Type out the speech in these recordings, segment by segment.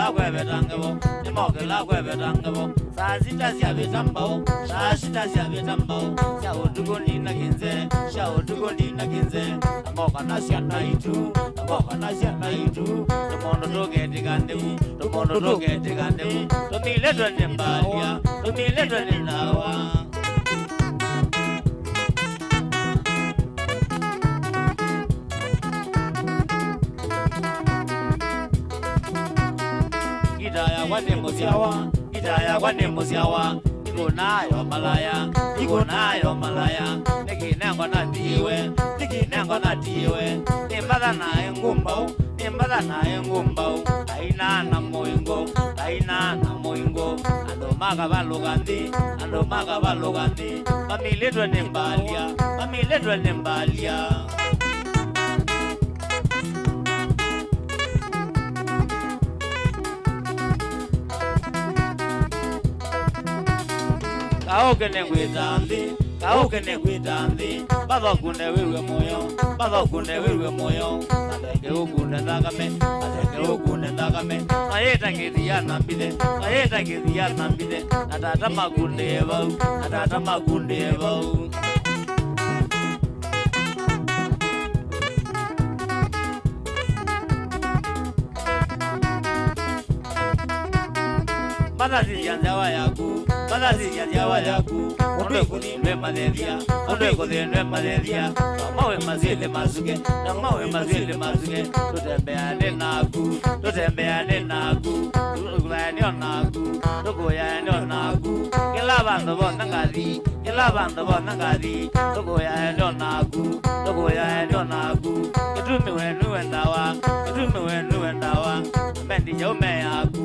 la Quevetango, the Moke la Quevetango, Sazita Yavitambo, Sashita Yavitambo, Shao to go in against, Shao to go in against, a Mokanasian Naitu, a Mokanasian Naitu, the Mono get the Gandu, the Mono get the Gandu, the Millet in Balia, the Millet in Lawa. Idaya wane musiawa, idaya wane musiawa, iko nayo malaya, niki nengo na diwe, nimbada na engumbo, aina na moingo, ando maga balugandi, mamiledwa nembalia. Kao kene kwitandi, baba kunde wewe moyo, ateke ukunde ndagame, ayeta ngidhiana mbide, atata makunde evau. Madazi yanzawa yaku, onde kudinwe malaria, mawe mazile mazuge, tutembeane naku, tugoyane naku, kila bando bonangari, tugoyane naku, ketume wenu endawa, bendi jaume yaku.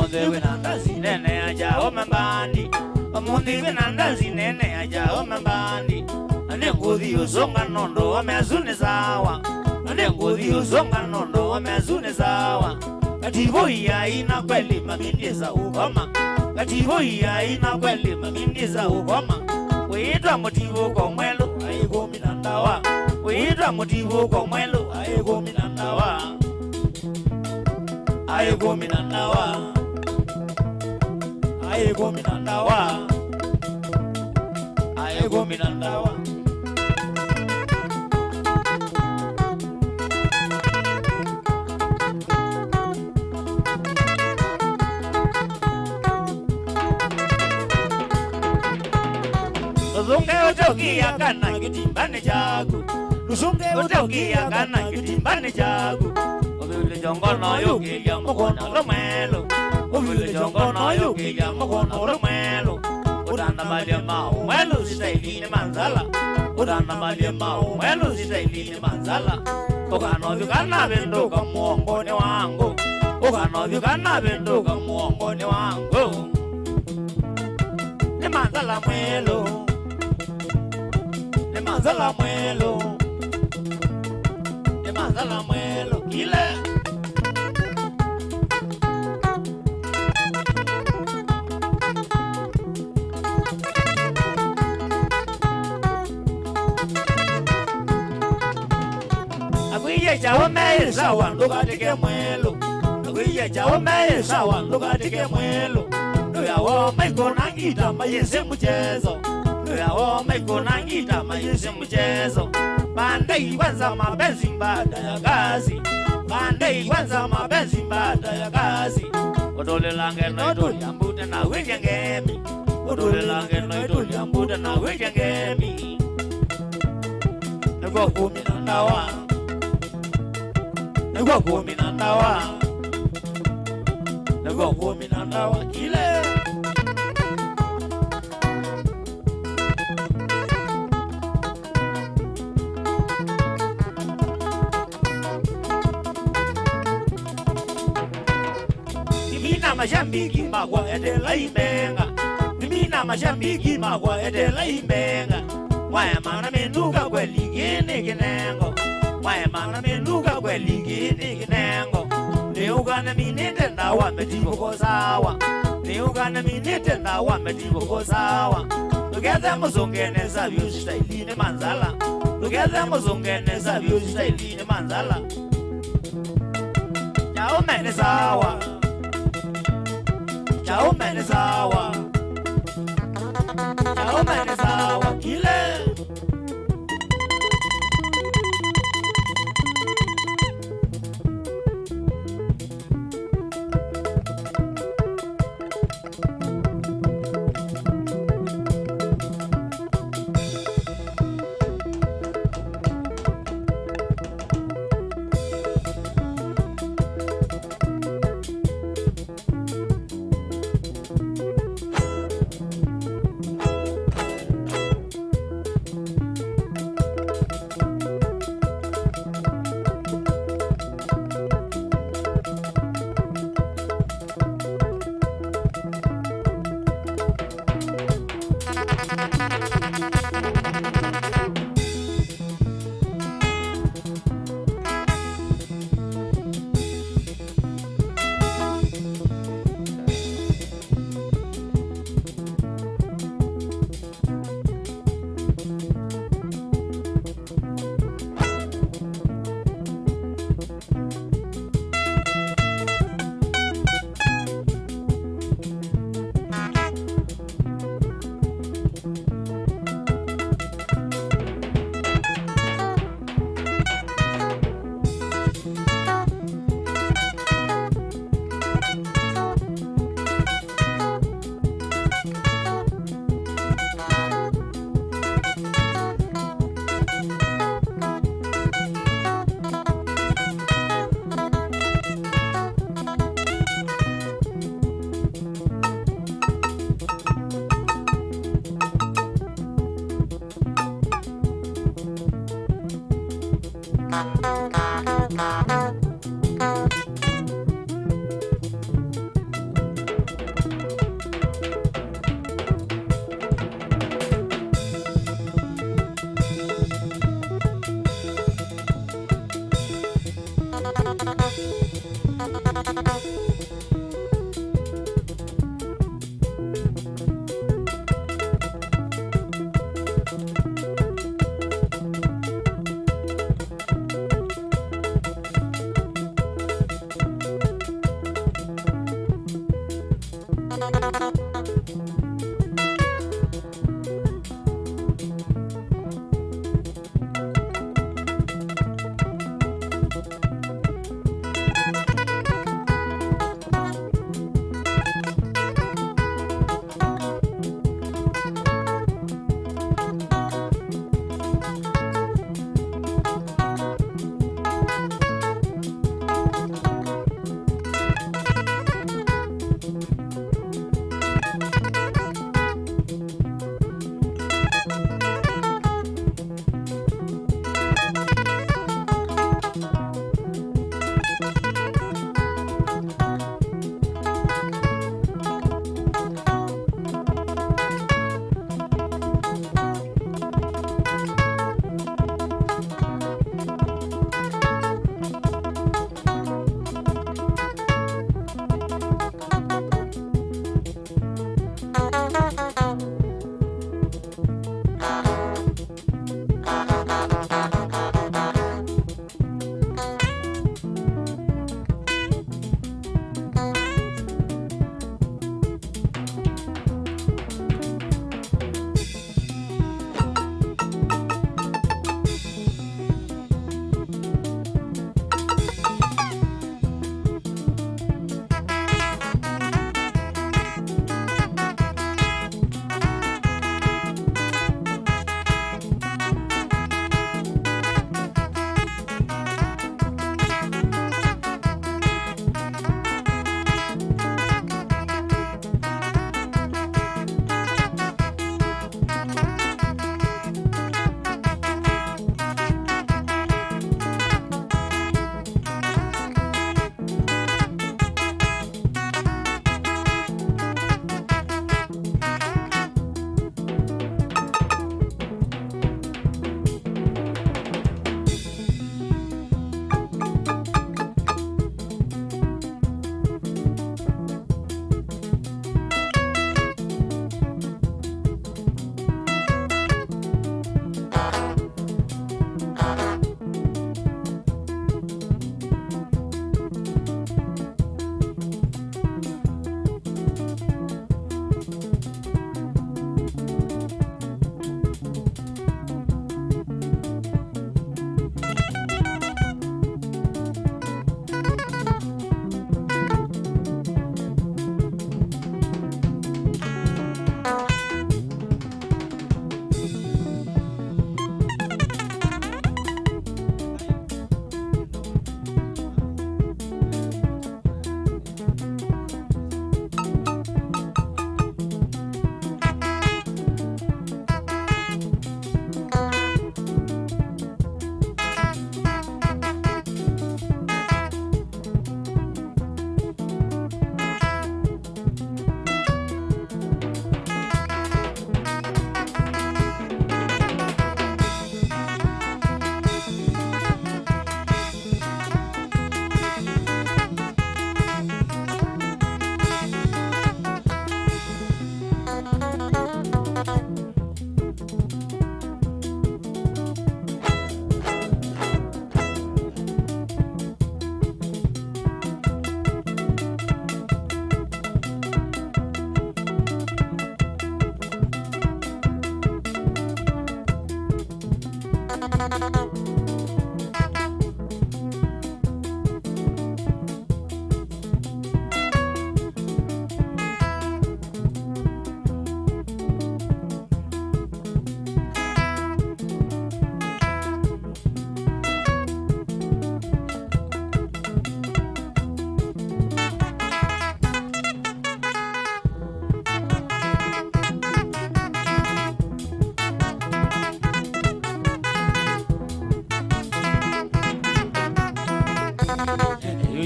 Omonde winandazi nene aja omambandi. Omonde winandazi nene aja omambandi. Ane ngudi usonga nondo wamezune sawa. Ane ngudi usonga nondo wamezune sawa. Kativo iya ina kweli mamindisa ukoma. Kativo iya ina kweli mamindisa ukoma. Uitwa motivo kwa mwelo aigo minandawa. Uitwa motivo kwa mwelo aigo minandawa. Aigo minandawa. Aigo minandawa. Aigo minandawa. Lusunge utokia kana kitimbani chagu. Lusunge utokia kana kitimbani chagu. Obile jongono yukilia mkono romelo. Obile jongono yukilia mkono romelo. Udana malia mau mwelo sitaili ni manzala. Udana malia mau mwelo sitaili ni manzala. Ukano vikana vinduka muongoni wangu. Ukano vikana vinduka muongoni wangu. Ni manzala mwelo. Ni manzala mwelo. Ni manzala mwelo. Kile Agwiye chawo mei sawa nduka tike mwelo. Agwiye chawo mei sawa nduka tike mwelo. Nduyawo maiko nangita mayese mchezo. Nduyawo maiko nangita mayese mchezo. Bandei kwanza mapenzi mbada ya kazi. Bandei kwanza mapenzi mbada ya kazi. Odole lange noitoli ambute na wikengemi. Odole lange noitoli ambute na wikengemi. Nego kumi na ndawa. Nego kumi na ndawa. Nego kumi na ndawa kile. Mimina mashambiki magwa edela imenga. Mimina mashambiki magwa edela imenga. Waya mana menduka kweli gini kinengo. Waya mana menduka kweli gini kinengo. Niugana minite na wametivo kosawa. Niugana minite na wametivo kosawa. Together muzungene savyo staili ni manzala. Together muzungene savyo staili ni manzala. Chao mene sawa. Chao mene sawa. Chao mene sawa kile.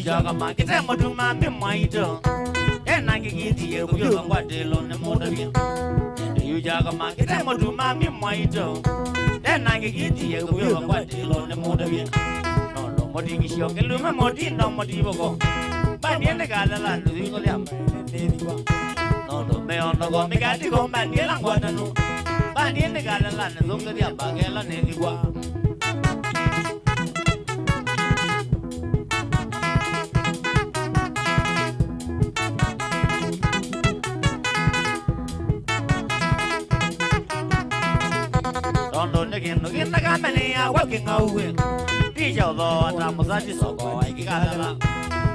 Jaga makita moduma me maito ena ngigiti ye kuyo ngwadelo ne modabi yu jaga makita moduma me maito ena ngigiti ye kuyo ngwadelo ne modabi no no modi ngisho kelu me modi no modi bogo Bandiene Galala, William, no, me on the go, make it go, Bandiela, Guadano. Bandiene Galala, Zonga, Bagella, Nenigua. Again, the company are working away. Teach your law, and I'm a such so go. I got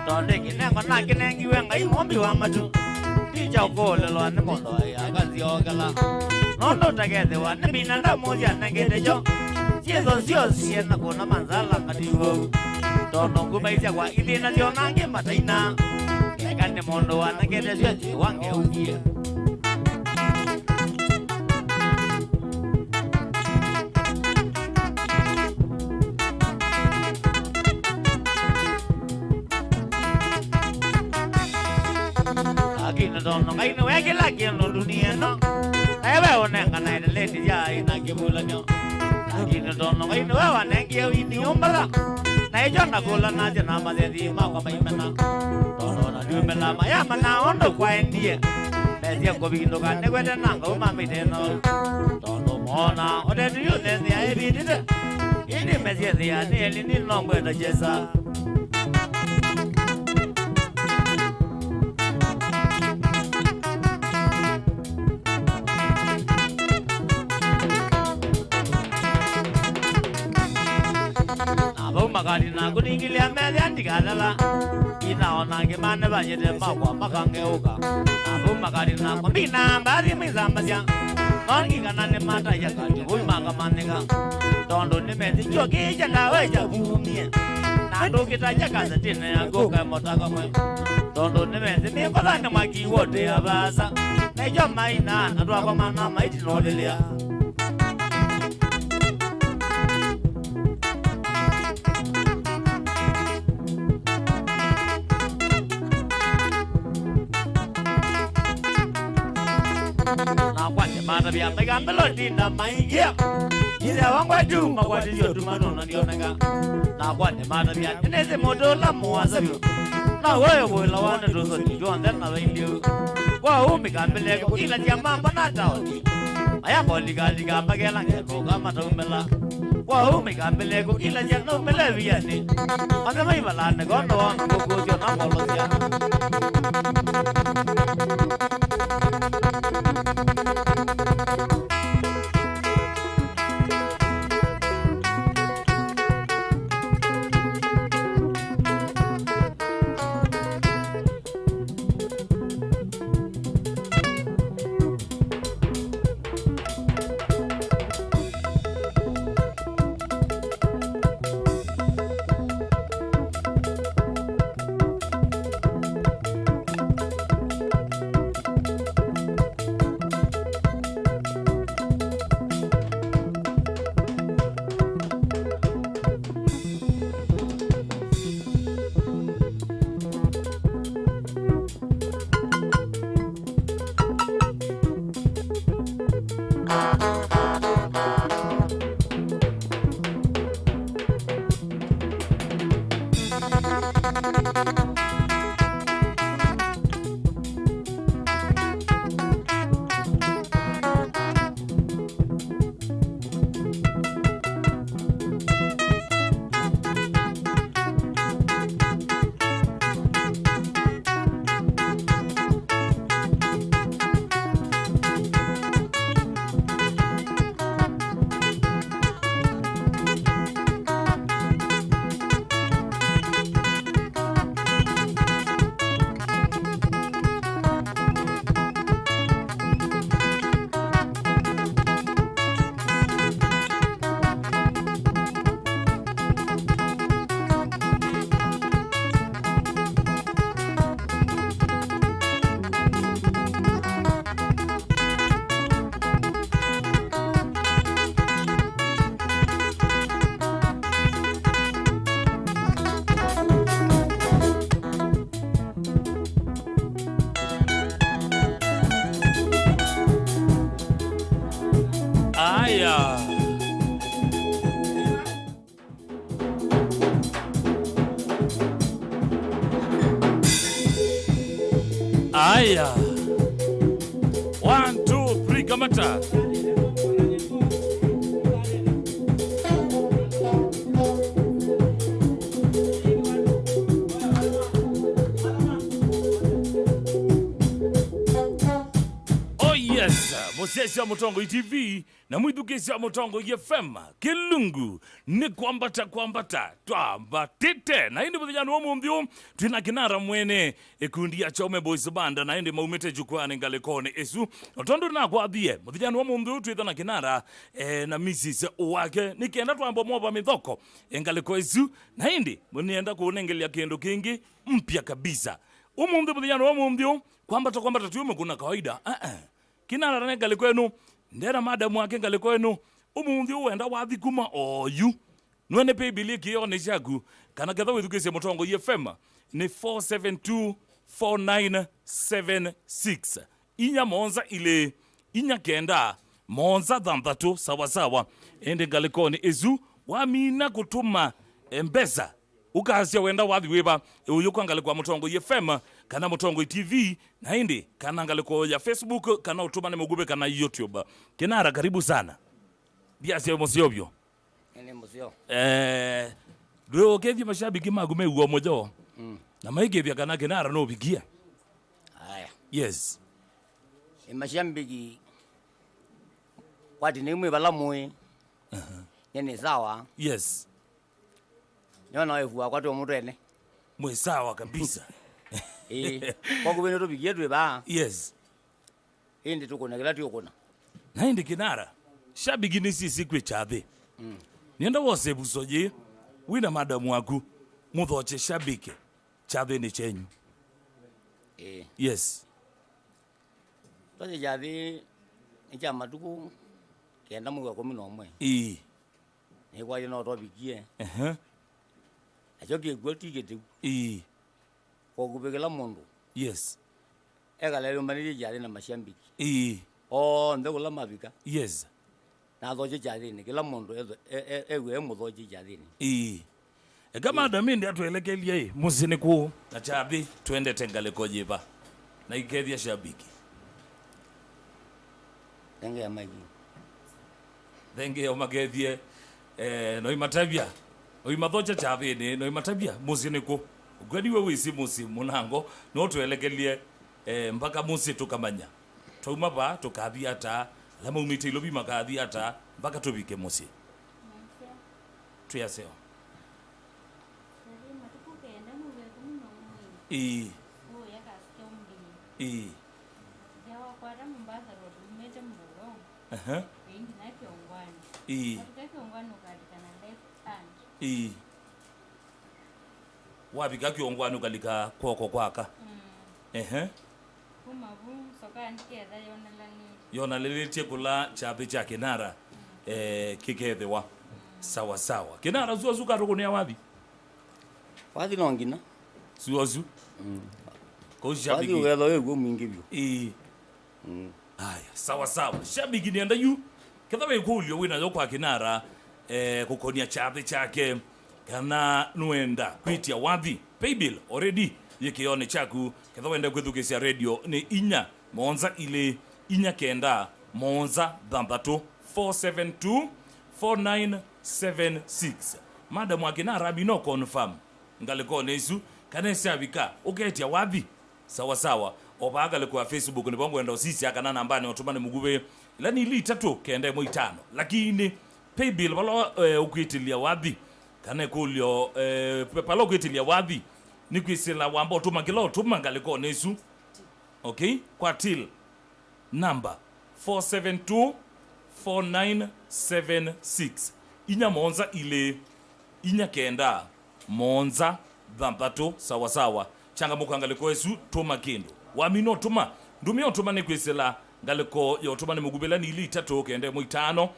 don't take it never knocking you and I won't be one to teach your goal alone. I got the ogala. No, together one, I mean, and I'm more than I get a job. Yes, on yours, and the Gona Manzala, but you don't know who makes a walk in your Nangi Matina. I got the Mondo and I get a jet, one year. Don't know, I know I get like you know, no. I ever and I let it in a Gibulano. I don't know, I know I thank you in the Umbra. Najana Gola Najanama, the Makamana. Don't know, you Mela, I am now on the quiet dear. As you go in the Ganago, Mammy, don't know more now. What do you then? The idea did it. In the message, they are nearly longer than Jessa. Magarina, good English, and the Galala. In our Nangaman, the Mawa, Makangoka. Abu Magarina, Combina, Badi Mizamazia. Mongigan and the Mata Yaka, Magamaniga. Don't do the message, your gauge and our Jabu. I don't get a Jacka the dinner and go Motaga. Don't do the message, but I know my keyword, they have us. Major Maina, and Rabamana, might in Aurelia. Matabia, make a melody in my ear. Is a one way to my what is your Dumano and Yonaga? Now what the Matabia, and as a modola was of you. Now where will I want to do so? You and then I'll you. Well, who can believe you let your mamma not out? I am only got the Gamagal and Gamatomela. Well, who can believe you let your no Melavian? On the Mavala, the Gondon, who goes your Aya. 1 2 3 kamata. Musesi wa Mutongo TV na mwidukesi wa Mutongo FM Kilungu ni kwambata twambatite na hindi muthijani wa mumthio twina kinara mwene ekundi ya Chome Boys Band na hindi maumite jukwani ngalikone esu otondo na kwathie muthijani wa mumthio twithana kinara na Mrs. wake nikienda twambo mwoba mithoko ngaliko esu na hindi munienda kuunengelia kindu kingi mpya kabisa umumthio muthijani wa mumthio kwambata tuyume kuna kawaida kinara rane ngalikwenu ndera madamu wake ngalikwenu umuthi uenda wathi kuma oyu nwene paybill kione chaku kana getha withukise Mutongo FM ni 4724976 inya monza ile inya kenda monza thanthatu sawa ende ngalikoni ezu wamina kutuma mpesa ukasia wenda wathi wiba uyu kwangalikwa Mutongo FM kana Mutongo TV na hindi kana ngaliko ya Facebook kana utumane mugube kana YouTube. Kinara karibu sana. Biasia mosiobyo. Ene mosio. Bro kevi mashabiki magume uo mojo. Na maigevya kana kinara no bigia. Haya. Yes. Mashabiki kwati ni mwe balamwe. Nene sawa. Yes. Nyona wefu kwati omutene. Mwe sawa kabisa. Kwa kubene to bigie twe ba. Yes. Hindi tukona kila tuyokona. Na hindi kinara. Shabiki ni sisi kwe chathe. Nienda wose busoje. Wina madamu waku. Muthoche shabiki. Chathe ni chenyu. Yes. Tose chathe ni chama tuku kenda mwe 11. Ni kwa jina to bigie. Achoki gwati ketu. Kwa kubekela mundu. Yes. Ega lelo manije jari na mashambiki. Ndekula mabika. Yes. Na doje jari ni kila mundu ewe mudhoje jari ni. Kama adamindi atuelekelie musini ku na chabi twende tengaleko jiba. Na ikethia shabiki. Tenge ya magi. Tenge ya magethie no imatabia. O imathocha chabi ni no imatabia musini ku. Gwadi wewe si musimu nango no tuelekelie mpaka musi tukamanya tuma ba tukathia ta lama umite ilobi makathia ta mpaka tubike musi tuyaseo wabika kiongwani ukalika kwoko kwaka kumavu soka ntietha yona leletie kula chathi cha kinara kikethewa sawa kinara zuazu karukunia wathi nongina zuazu ko shabiki wathi ugetho weguo mwingi bio haya sawa shabiki nienda yu ketha we kulio wina yo kwa kinara kukonia chathi chake kana nuenda kwitia wathi paybill already yekione chaku ketha wenda kwithukisia radio ni inya monza ile inya kenda monza thanthatu 4724976 madam akinara bino confirm ngaliko nesu kana sabika uketia wathi sawa obaga le kwa Facebook ni bongo enda sisi akana nambani otumane mugube lani ili 3 kenda mo 5 lakini paybill balo ukwitilia wathi kana kulio palo kwitilia wathi ni kwisila wambo tuma kilo tuma ngaliko nesu okay kwa till number 4724976 inya monza ile inya kenda monza thanthatu sawa changa mukangaliko esu tuma kindu wamino tuma ndumio tuma ni kwisila ngaliko yo tuma ni mugubela ni ili 3 kenda mo 5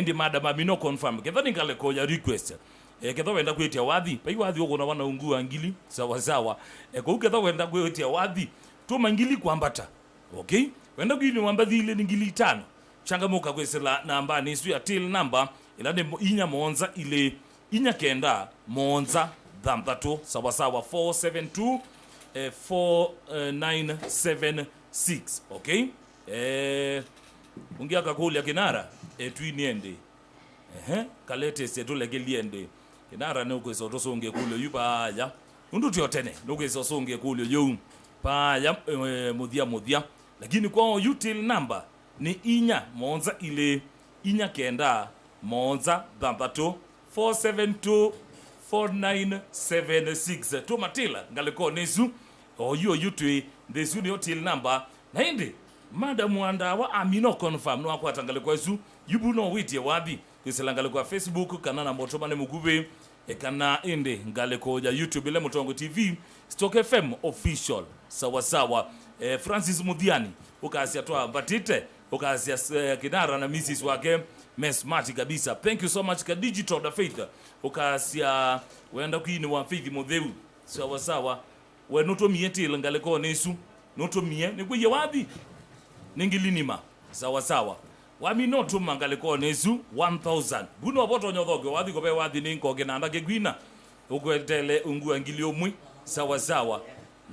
ndi madam amino confirm ketha ni ngaliko ya request ketha wenda kwetia wathi pai wathi ogona wana ungua ngili sawa ko ketha wenda kwetia wathi tuma ngili kwambata okay wenda kwini wambathi ile ngili 5 changamuka kwesela namba ni ya till number ilande inya monza ile inya kenda monza thanthatu sawa 4976. Okay, ungia kakulia kinara twiniende kalete setule geliende kinara ne ukweso tosonge kulo yupa ya undu tyotene ukweso songe kulo yo pa ya mudia lakini kwa util number ni inya monza ile inya kenda monza dhambato 4724976 to matila ngaliko nesu oyo yutwe desu ni util number na indi madam wanda wa amino confirm no akwata ngaliko esu yubu no witie wabi kwisela ngaliko Facebook kana na moto mane mugube kana indi ngaliko ya YouTube ile Mutongo TV Stock FM official sawa Francis Mudiani ukasia toa batite ukasia kinara na Mrs wake mesmati kabisa. Thank you so much ka digital da faith ukasia wenda kwini wa faith modeu sawa we notomie til ngaliko nesu notomie nikuye wabi ningilinima sawa wami noto mangaliko nesu 1000 buno boto nyodhoge wathi kobe wathi ninko genanda gegwina ukwetele ungu angiliomwi sawa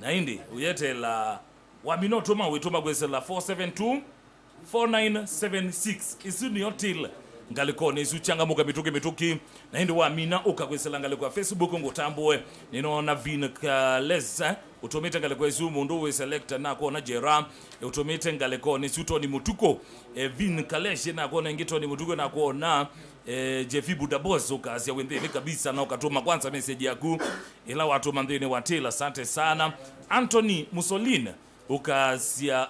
na indi uyetela wami noto mawetoma kwesela 4724976 isuni yotil ngaliko nesu changamuka mituki na indi wamina ukakwesela ngaliko ya Facebook ngotambwe ninaona vin kalesa utomete ngaliko esu mundu we selector nako na jera utomete ngaliko nesu toni mutuko vin kaleshe nako na ngito ni mutuko nako na Jefi Budabos ukasia wendeni kabisa na ukatuma kwanza message yaku ila watu mandhini watila asante sana. Anthony Mussolini ukasia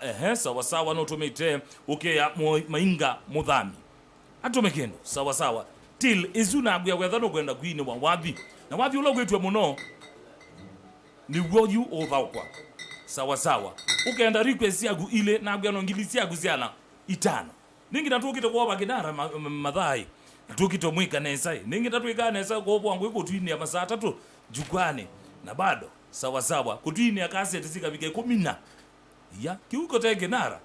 sawa no utomete ya mainga mudhami atomekendo sawa til izuna agya wethano kwenda kwini wa wathi na wathi ulo gwetwe muno ni woyu ovakwa sawa ukenda request yagu ile na agya no ngilisi yagu ziana itano ningi natukite kwa bakinara madhai tukito mwika nesa ningi tatuika nesa kwa bwangu iko twini ya masaa 3 jukwani na bado sawa kutwini akase tisika bige 10 ya kiuko te kinara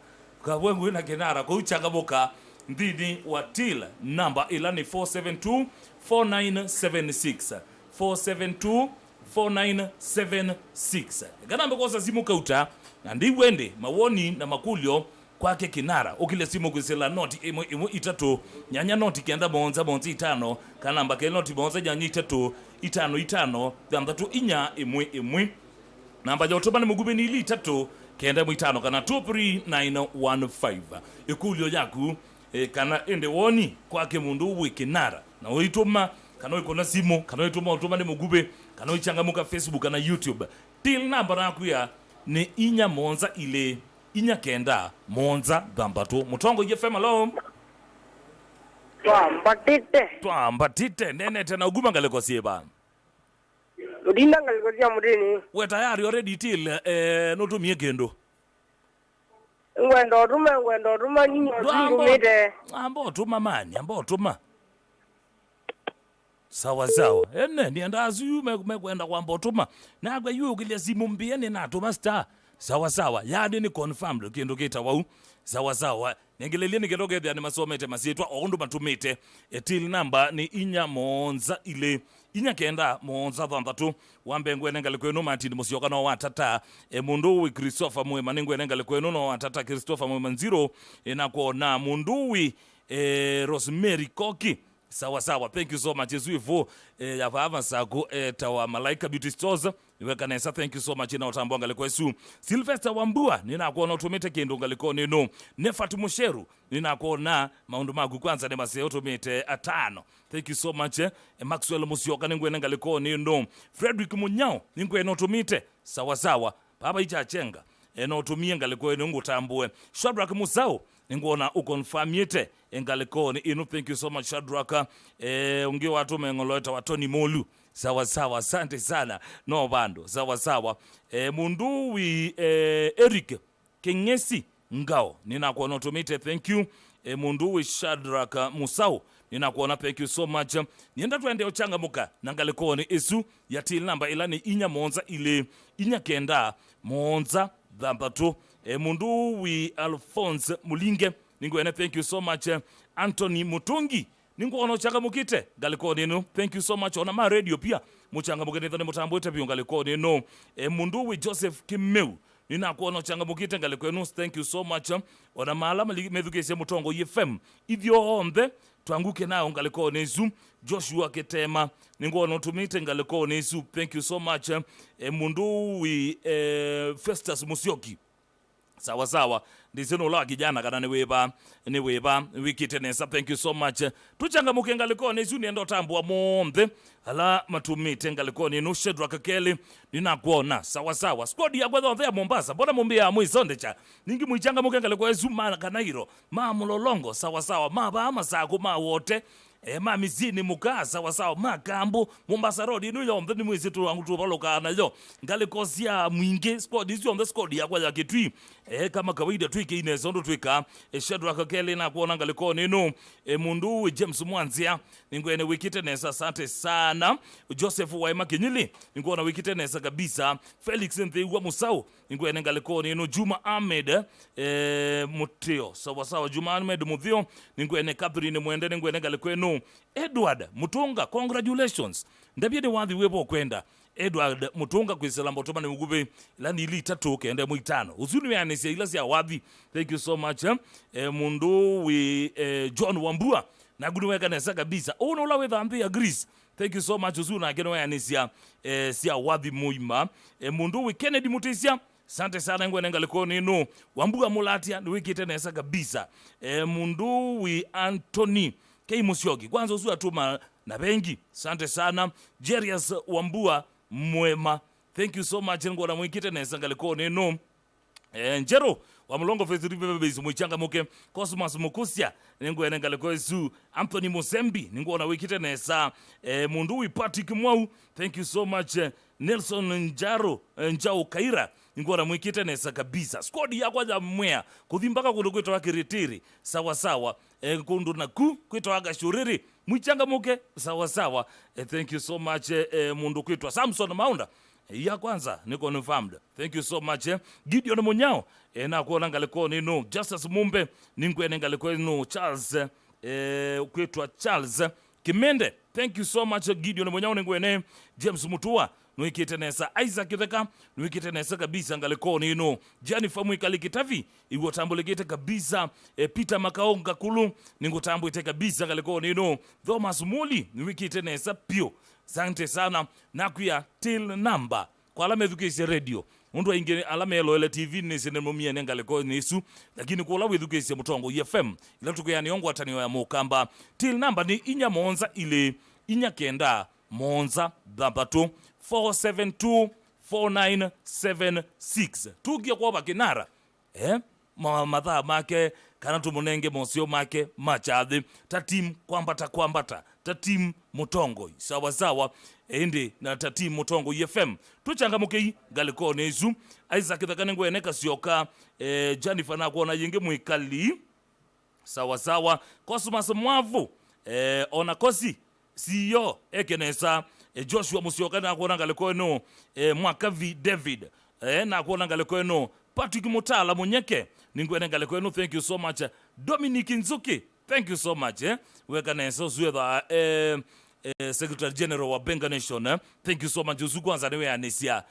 kwa bwangu ina kinara kwa uchangaboka ndini wa til number ilani 4724976 4724976 ganambe kosa simu kauta na ndiwende mawoni na makulio kwake kinara ukile simu kwisela noti imo itatu nyanya noti kenda bonza itano kanamba ke noti bonza nyanya itatu dhamdatu inya imwe namba ya utobani mugube ni ili itatu kenda mwitano kana 23915 ikulio yaku kana ende woni kwake mundu wikinara na uituma kana ikona simu kana ituma utuma ni mugube kana ichangamuka Facebook kana YouTube til number yakuya ni inya monza ile inya kenda monza dhambato Mutongo FM alo twambatite nene tena uguma ngaleko sieba udinda ngaleko sia mudini we tayari already til notumie kendo ngwendo tuma nyinyo ngumite ambo tuma sawa ene nienda azu mekwenda kwa mbotuma na kwa yu kile simu mbieni na tuma star sawa yani ni confirmed kendo kita wau sawa nengelelie niketoke thani masomete masitwa ondo matumite till number ni inya monza ile inya kenda monza dhandatu wambengwe nengaliko eno matini musioka no watata mundu wi Christopher mwe manengwe nengaliko eno no watata Christopher mwe manziro enakona mundu wi Rosemary Koki sawa thank you so much Yesuifu ya baba sako tawa Malaika Beauty Stores iweka nesa thank you so much na utambo ngaliko Yesu Sylvester Wambua ninakuona utomete kendo ngaliko neno Nefat Musheru ninakuona maundu magu kwanza ne maseo utomete 5 thank you so much Maxwell Musioka ningwe ngaliko neno Frederick Munyao ningwe no utomete sawa baba ichachenga enotumie ngaliko eno ngutambue Shadrack Musao ngona ukonfirmiete ngalikoni inu thank you so much Shadrack ungi watu mengolota watoni molu sawa asante sana no bando sawa mundu wi Eric Kengesi ngao ninakuona utumite thank you mundu wi Shadrack Musao ninakuona thank you so much nienda twende ochangamuka nangalikoni isu ya till number ilani inya monza ile inya kenda monza dhambatu mundu wi Alphonse Mulinge ningwene thank you so much Anthony Mutungi ningoona changamukite galiko nenu thank you so much ona ma radio pia muchangamuke nithani mutambo itabi ngaliko nino mundu wi Joseph Kimeu nina kuona changamukite ngaliko thank you so much ona malama methukesia mutongo FM ithio onthe twanguke nayo ngaliko nezu Joshua Ketema ningoona tumite ngaliko nezu thank you so much mundu wi Festus Musyoki sawa sawa ndizeno la kijana kana ni weba wikitenesa thank you so much tuchangamuke ngaliko nezu niendo tambwa mombe ala matumite ngaliko ni nushedwa kakeli ninakuona sawa sawa squad ya gwetho ya Mombasa bona mumbia mwisonde cha ningi muichangamuke ngaliko nezu mana kanairo ma mulolongo sawa sawa maba amasaku ma wote mamizini muka sawa sawa makambo Mombasa road inu yombe ni mwezi tu wangu tu baloka nayo ngalikosia mwingi squad hizo on the squad ya kwa kitwi kama kawaida twike inezo ndo twika Shadrack Kelly na kuona ngaliko nino mundu James Mwanzia ningwene wikitenesa asante sana Joseph Waima Kinyili ningona wikitenesa kabisa Felix Nthigwa Musau ningwene ngaliko nino Juma Ahmed Mutio sawa sawa Juma Ahmed Mutio ningwene Catherine Mwende ningwene ngaliko Edward Mutunga congratulations ndabiede wathi webo kwenda Edward Mutunga kwisela mbotoma ni mugube ilani ili 3 kende mu 5 uzuni yanese ila sia wathi thank you so much mundu wi John Wambua na gudu weka nesa kabisa ono ula wethambi ya Greece thank you so much uzuna ageno yanesia sia wathi muima mundu wi Kennedy Mutisia sante sana ngwene ngaliko nino Wambua Mulatia ni wikite nesa kabisa mundu wi Anthony Kei Musyoki kwanza usu atuma na bengi sante sana Jerius Wambua Mwema thank you so much ngona mwikite nesa ngaliko nino Njero wa Mulongo Face River muichanga muke Cosmos Mukusia ngwene ngaliko esu Anthony Musembi ngona wikite nesa mundu wi Patrick Mwau thank you so much Nelson Njao Kaira ngona mwikite nesa kabisa squad ya kwaja mmea kuthimbaka kudokwita wa Kiritiri sawa sawa kundu na kwitwa Gashuriri mwichanga muke sawa sawa thank you so much mundu kwitwa Samson Maunda ya kwanza niko confirmed thank you so much Gideon Munyao na kuona ngaliko nino Justice Mumbe ningwene ngaliko nino Charles kwitwa Charles Kimende thank you so much Gideon Munyao ningwene James Mutua nuikitenesa Isaac Theka nuikitenesa kabisa ngaliko nino Jennifer Mwikalikitavi iwo tambulikite kabisa Peter Makaonga Kulu ningo tambuite kabisa ngaliko nino Thomas Muli nuikitenesa pio sante sana nakuya till number kwa alama education radio undu ainge alama Loyal TV nisene mumia nengaliko nisu lakini kwa lawe education mutongo FM ila tukuyani ongo ataniyo ya mukamba till number ni inya monza ile inya kenda monza dhabato 4724976 tukia kwa bakinara mathaa make kana tumunenge mosio make machathi tatim kwambata tatim mutongo sawa sawa ende na tatim mutongo FM tuchangamuke galiko nezu Isaac Thakane eneka sioka Jennifer na kuona yenge mwikali sawa sawa Cosmos Mwavu ona kosi CEO ekenesa Joshua Musyoka na kuona ngaliko no Mwakavi David na kuona ngaliko no Patrick Mutala Munyeke ningwene ngaliko no thank you so much Dominic Nzuki thank you so much weka nesa zuwa Secretary General wa Benga Nation thank you so much uzukwanza newe anesia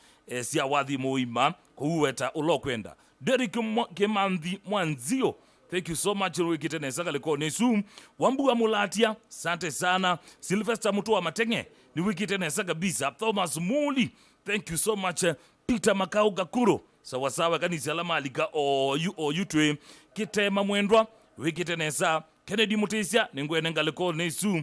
sia wathi muima kuweta ulokwenda Derek Kemanthi Mwanzio thank you so much wikitenesa ngaliko nesu Wambua Mulatia sante sana Sylvester Mutua Matenge ni wikitenesa kabisa Thomas Muli thank you so much Peter Makauga Kuro sawa sawa kanisi alama alika you twe Kitema Mwendwa wikitenesa Kennedy Mutisia ningwene ngaliko nesu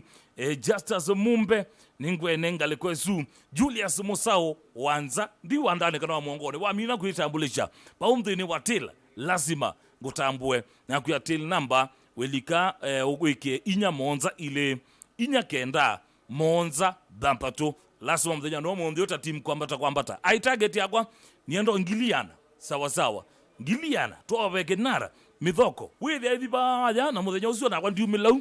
Justus Mumbe ningwene ngaliko nesu Julius Musao wanza ndi wandane kana wa mwongone wa mina kuitambulisha paumdhini watila lazima ngutambue na kuya till number welika ukwike inya monza ile inya kenda monza dhampato lazima mdenya no mondo yota team kwambata I target yakwa niendo ngiliana sawa sawa ngiliana to weke nara mithoko wethi aithiba ya na muthenya ucio na kwa ndiumilau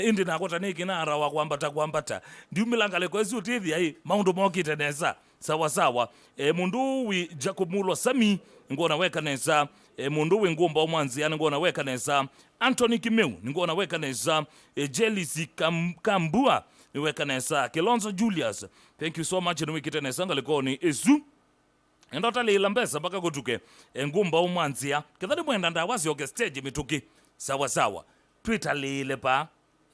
indi na kota niki nara wa kwambata ndiumilanga leko ezu tithi ai maundu mokite nesa sawa sawa mundu wi Jacob Mulwa Sami ngona weka nesa mundu wi Ngumba Omwanzi yani ngona weka nesa Anthony Kimeu ngona weka nesa Jelisi Kambua niweka nesa Kilonzo Julius thank you so much niwekite nesa ngaliko ni ezu endota leila mbesa mpaka kutuke ngumba umwanzia kethani mwenda ndawazi oke stage mituki sawa sawa Twitter lile pa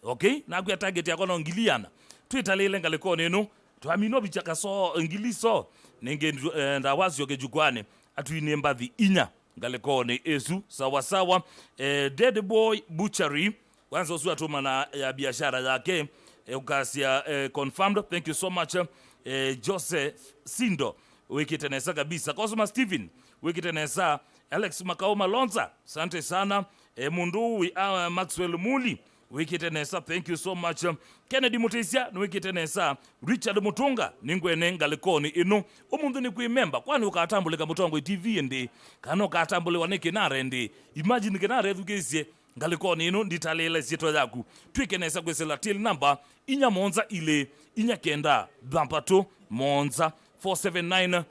okay na kwa target yako na ngiliana Twitter lile ngaliko nenu twamino bichaka so ngiliso nenge ndawazi oke jukwane atuine mbadhi inya ngaliko ni ezu sawa sawa Dead Boy Butchery kwanza usua tuma na ya biashara yake ukasia confirmed thank you so much Joseph Sindo wikitenesa kabisa Cosma Steven wikitenesa Alex Makao Malonza asante sana Mundu Maxwell Muli wikitenesa thank you so much Kennedy Mutisia wikitenesa Richard Mutunga ningwene ngalikoni inu umundu ni kuimemba kwani ukatambulika Mutongo TV ndi kano katambule ne Kinara ndi imagine Kinara edukesie ngalikoni inu nditalele zito yaku twikenesa kwesela till number inya monza ile inya kenda bampato monza 479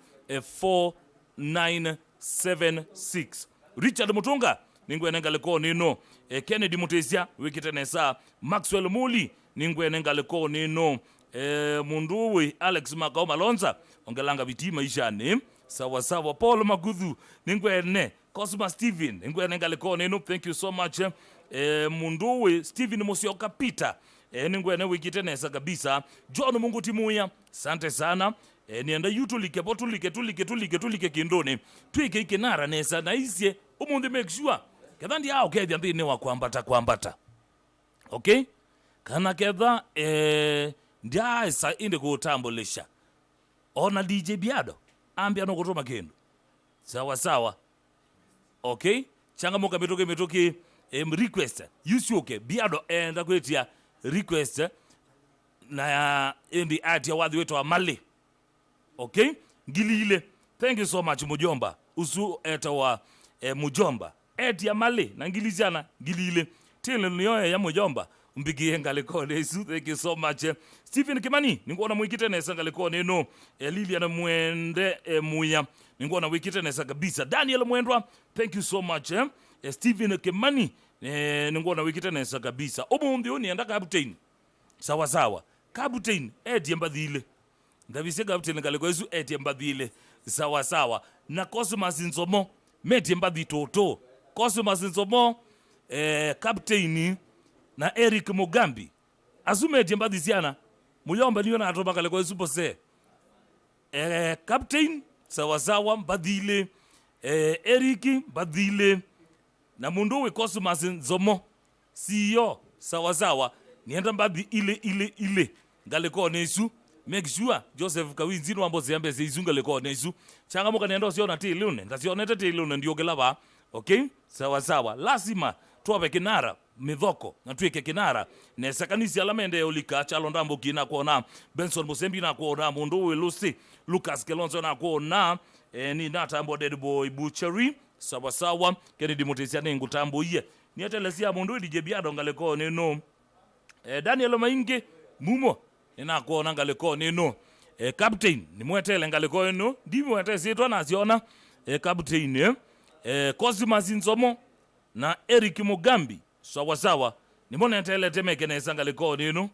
4976 Richard Mutunga ningwene ngalikoni inu Kennedy Mutesia wikitenesa Maxwell Muli ningwene ngalikoni inu Munduwi Alex Makao Malonza ongelanga bitima ishane sawa sawa Paul Magudhu ningwene Cosma Steven ningwene ngalikoni inu thank you so much Munduwi Steven Musioka Peter ningwene wikitenesa kabisa John Mungu Timuya asante sana nienda yutulike tulike kindone twike ikinara nesa na isye umunde make sure kedha ndi hao kedha ndine wa kuambata okay kana kedha ndia sa inde kutambulisha ona DJ Biado ambia no kutoma kendo sawa sawa okay changamoka mitoke request yusuke Biado enda kwetia request na endi ati ya wadhi wetu wa Mali okay ngilile thank you so much mujomba usu eta wa mujomba eti ya Mali na ngilizana ngilile tele niyoya ya mujomba mbigie ngalikone isu thank you so much Stephen Kimani ningona mwikite nesa ngalikone no Lilian Mwende muya ningona wikite nesa kabisa Daniel Mwendwa thank you so much Stephen Kimani ningona wikite nesa kabisa obundi unienda captain sawa sawa captain eti mbadhile ndabise captain ngaliko isu eti mbadhile sawa sawa na Cosmas Nzomo meti mbadhi toto Cosmas Nzomo captain na Eric Mugambi azumeti mbadhi siana muyomba niyo na atoba ngaliko isu pose captain sawa sawa mbadhile Eric mbadhile na Munduwi Cosmas Nzomo CEO sawa sawa nienda mbadhi ile ngaliko nesu make sure Joseph Kawinzi no amboze ambe izunga leko nesu changamoka nenda usiona tilune ndasiona tilune ndiogela ba okay sawa sawa lazima tuwape Kinara midhoko na tuweke Kinara nesa kanisi alamende olika chalo ndambo kina kuona Benson Musembi na kuona Munduwi Lucy Lucas Kelonzo na kuona ni natambo Dead Boy Butchery sawa sawa Kennedy Mutesia nengu tambo iye ni atelesia Munduwi DJ Biado ngaleko neno Daniel Mainge mumo nina kuona ngaliko neno captain ni mwetele ngaliko neno ndi mwete zitwa naziona captain Cosmas Nzomo na Eric Mugambi sawa sawa ni mbona tele temeke na ngaliko neno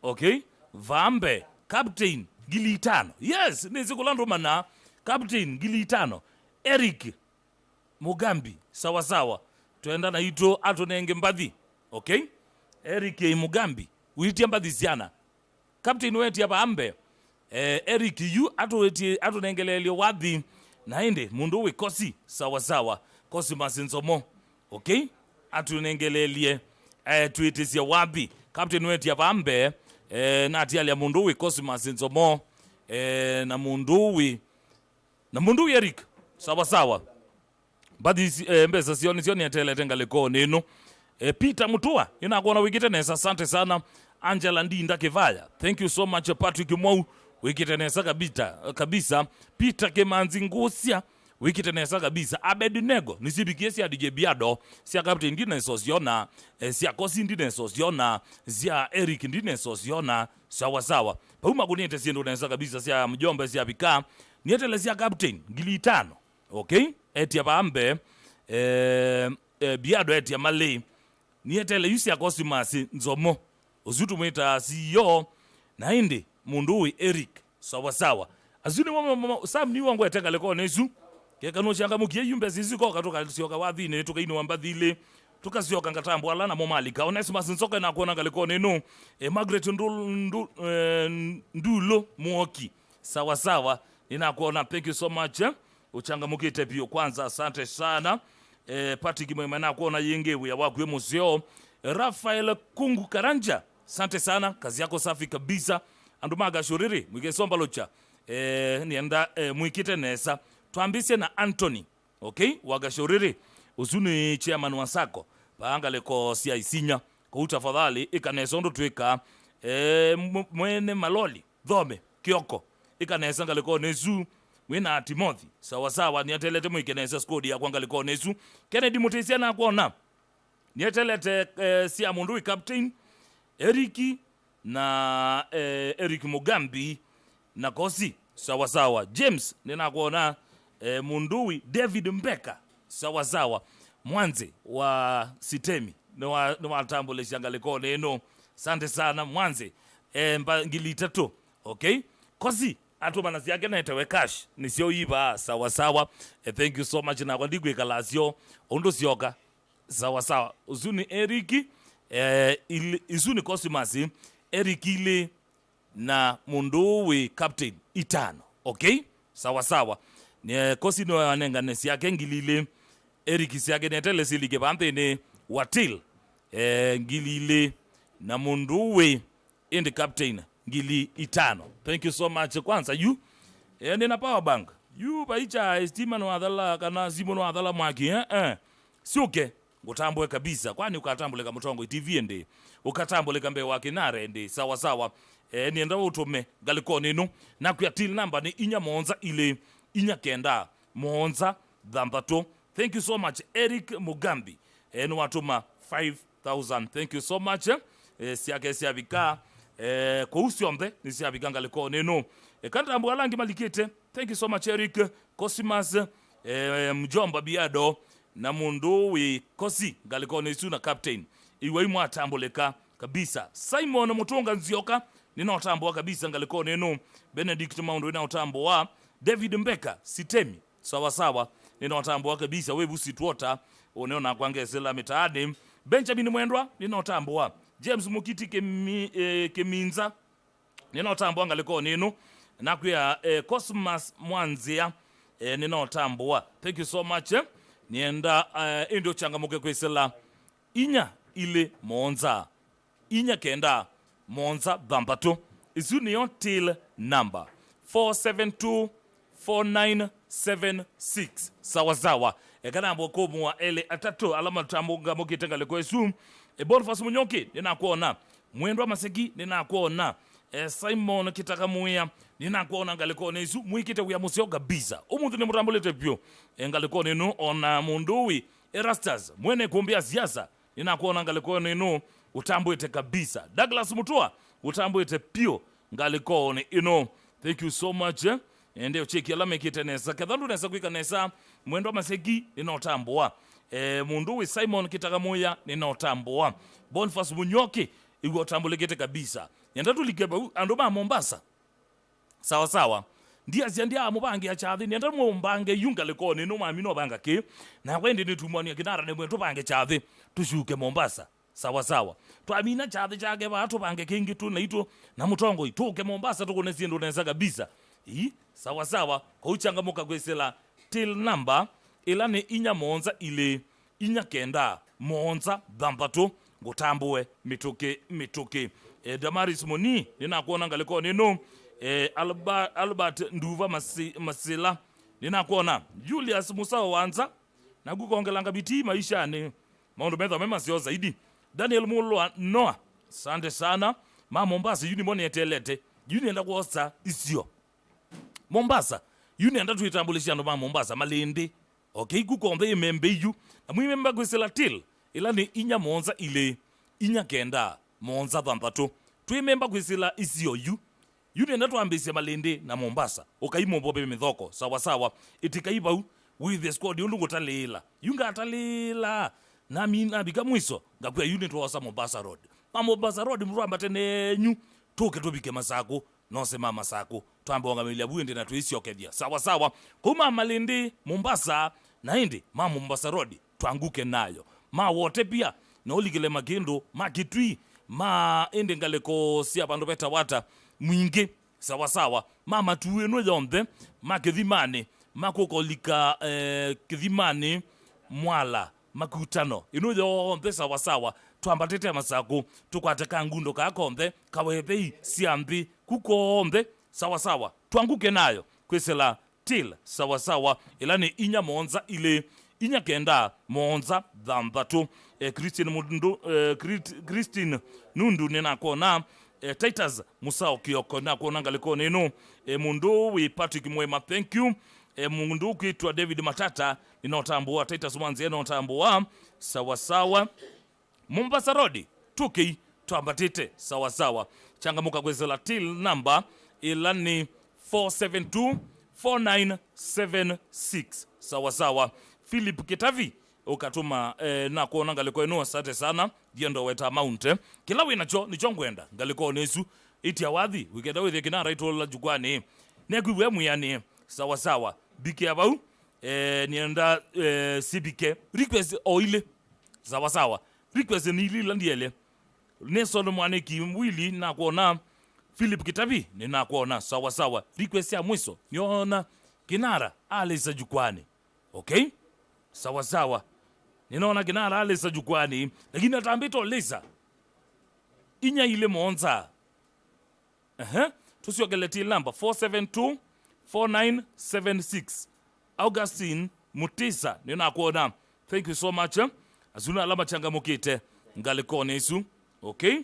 okay Vambe captain gili 5 yes nizikulando mana captain gili 5 Eric Mugambi sawa sawa tuenda na ito atonenge mbadhi okay Eric Mugambi uitia mbadhi ziana captain wetu hapa ambe Eric yu atonengelele wadhi naende Munduwi Kosi sawa sawa Kosi Masinzomo okay atonengelele tuitisia wadhi captain wetu hapa ambe nati ali ya Munduwi Kosi Masinzomo na Munduwi Eric sawa sawa badi mbeza sioni atele tengaleko neno Peter Mutua ina kuona wikite nesa asante sana Angela Ndinda Kevaya thank you so much Patrick Mwau wikite nesa kabisa Peter Kemanzi Ngusia wikite nesa kabisa Abednego nisibikie sia DJ Biado sia captain ndine sosiona sia Kosi ndine sosiona sia Eric ndine sosiona sawa sawa pauma kunite siendo nesa kabisa sia mjomba sia bika nietele sia captain ngili 5 okay eti hapa ambe Biado eti ya Mali nietele yusi ya Cosmas Nzomo uzutu mwita CEO na indi munduwi Eric sawa sawa azuni sam ni wangu eteka leko nesu keka no changa mukie yumbe ziziko katoka sioka wathine tukaini wambathile tukasioka ngatambo alana momalika Onesimus Nsoka na kuona galeko neno Margaret Ndulo Muoki sawa sawa ninakuona thank you so much uchangamukite pio kwanza asante sana Patrick Mwema na kuona yengewe ya wakwe museo Rafael Kungu Karanja asante sana kazi yako safi kabisa andumaga shuriri mwigesomba locha nienda mwikite nesa tuambise na Anthony okay wagashuriri uzuni chairman wa sako paanga leko sia isinya kwa utafadhali ikanesa ndo tweka mwene maloli dhome kioko ikanesa ngaleko nezu mwina Timothy sawa sawa niatelete mwikenesa skodi ya kwanga leko nezu Kennedy Mutisia na kuona niatelete sia mundui captain Eriki na Eric Mugambi na kosi sawa sawa James nina kuona mundui David Mbeka sawa sawa Mwanze wa Sitemi ni watambule shangaleko neno asante sana Mwanze ngili tatu okay kosi atuma nasi yake na itewe cash nisio iba sawa sawa thank you so much na kwa ndigwe kalasio ondo sioka sawa sawa uzuni Eriki izuni Kosimasi Eric ile na munduwi captain itano okay sawa sawa ni kosi no anenga nesi yake ngilile Eric siake netele silike bantene watil ngilile na munduwi in the captain ngili itano thank you so much kwanza you nina power bank you baicha estima no adala kana zimo no adala mwaki sioke ngutambwe kabisa kwani ukatambuleka Mutongo TV ende ukatambuleka mbe wake nare ende sawa sawa nienda utume galikoni no na kuya till number ni inya monza ile inya kenda monza dhambato thank you so much Eric Mugambi ni watuma 5000 thank you so much siake siabika kwa usiombe ni siabika galikoni no kantambu alangi malikete thank you so much Eric Cosimas mjomba biado na munduwi kosi galikoni suna captain iwe mwatambuleka kabisa Simon Mutunga Nzioka ninaotambua kabisa galikoni eno Benedict Maundo ninaotambua David Mbeka Sitemi sawa sawa ninaotambua kabisa webu sitwota unaona kwangezela mitaani Benjamin Mwendwa ninaotambua James Mukiti Keminza ninaotambua galikoni eno na kuya Cosmas Mwanzia ninaotambua thank you so much nienda ndio changamuke kwesela inya ile monza inya kenda monza dhambato izuni till number 4724976 sawa sawa kana mboko mwa ele atatu alama tambuga mukitenga le kwesu Boniface Munyoki ninakuona Mwendwa Masegi ninakuona Simon Kitakamuya ninakuona ngalikone isu mwikite uya musio kabisa umuntu ni mutambulete pyo ngalikone no ona munduwi Erastus mwene kumbia siasa ninakuona ngalikone no utambwete kabisa Douglas Mutua utambwete pyo ngalikone ino thank you so much ende cheki alama kitenesa kadhandu nesa kuikanesa Mwendwa Masegi ninotambua munduwi Simon Kitakamuya ninotambua Boniface Munyoki iwo tambulekete kabisa nyandatu likeba andoma Mombasa sawa sawa ndia ziandia mubange ya chathi nyanda mumbange yunga lekone no mami no banga ke na kwende nitumwani kinara ne mwetu bange chathi tushuke Mombasa sawa sawa twamina chathi chake batu bange kingi tu naito na Mutongo ituke Mombasa tukonesi ndo neza kabisa sawa sawa kwa uchangamuka kwesela till number ilane inya monza ile inya kenda monza dhambato ngutambue mitoke Damaris Moni ninakuona ngaliko neno Albert Nduva Masila ninakuona Julius Musa Wanza na kukongelanga biti maisha ni maondo medha mema sio zaidi Daniel Mulwa Noah asante sana Mombasa yuni mone etelete yuni enda kuosa isio Mombasa yuni enda tuitambulisha ndo Mombasa Malindi okay kukombe membe yu na mwimemba kwesela till ila ni inya monza ile inya kenda monza dhambato twimemba kwesela isio yu nenda tuambise Malindi na Mombasa ukaimombo be mithoko sawa sawa itikaiba with the squad yulungu talila yunga talila na mina biga mwiso ngakwa unit wa Mombasa road Mombasa Road mramba tenenyu tuke tubike masako nose mama sako twambonga milia bwende na tuisi okedia sawa sawa kuma Malindi Mombasa na indi Mombasa Road twanguke nayo wote pia na oligile magendo Kitui indi ngaleko sia bandu beta wata mwingi sawa sawa mama tuweno yombe Kithimani kukolika Kithimani Mwala makutano ino yombe sawa sawa twambatete masako tukwate kangundo kakombe kawebei siambi kukombe sawa sawa twanguke nayo kwesela til sawa sawa ilani inya monza ile inya kenda monza dhambatu Christine Nundu nena kona Titus Musao Kioko na kona ngaliko neno mundu we Patrick Mwema thank you mundu kuitwa David Matata ninotambua Titus Mwanzi ninotambua sawa sawa Mombasa Road tuki twambatite sawa sawa changamuka kwezela till number ilani 4724976 sawa sawa Philip Kitavi ukatuma na kuona ngaliko eno asante sana diendo weta mount kila winacho nichongwenda ngaliko nesu iti awadhi wikenda wethe kinara itola jukwani negwiwe muyani sawa sawa bike abau nienda CBK request oile sawa sawa request ni ili landiele Nelson Mwaneki mwili na kuona Philip Kitavi nina kuona sawa sawa request ya mwiso niona kinara alisa jukwani okay sawa sawa ninaona kinara alisa jukwani lakini atambito lisa inya ile monza tusiogeleti number 4724976 Augustine Mutisa nina kuona thank you so much azuna alama changamukite ngaliko nesu okay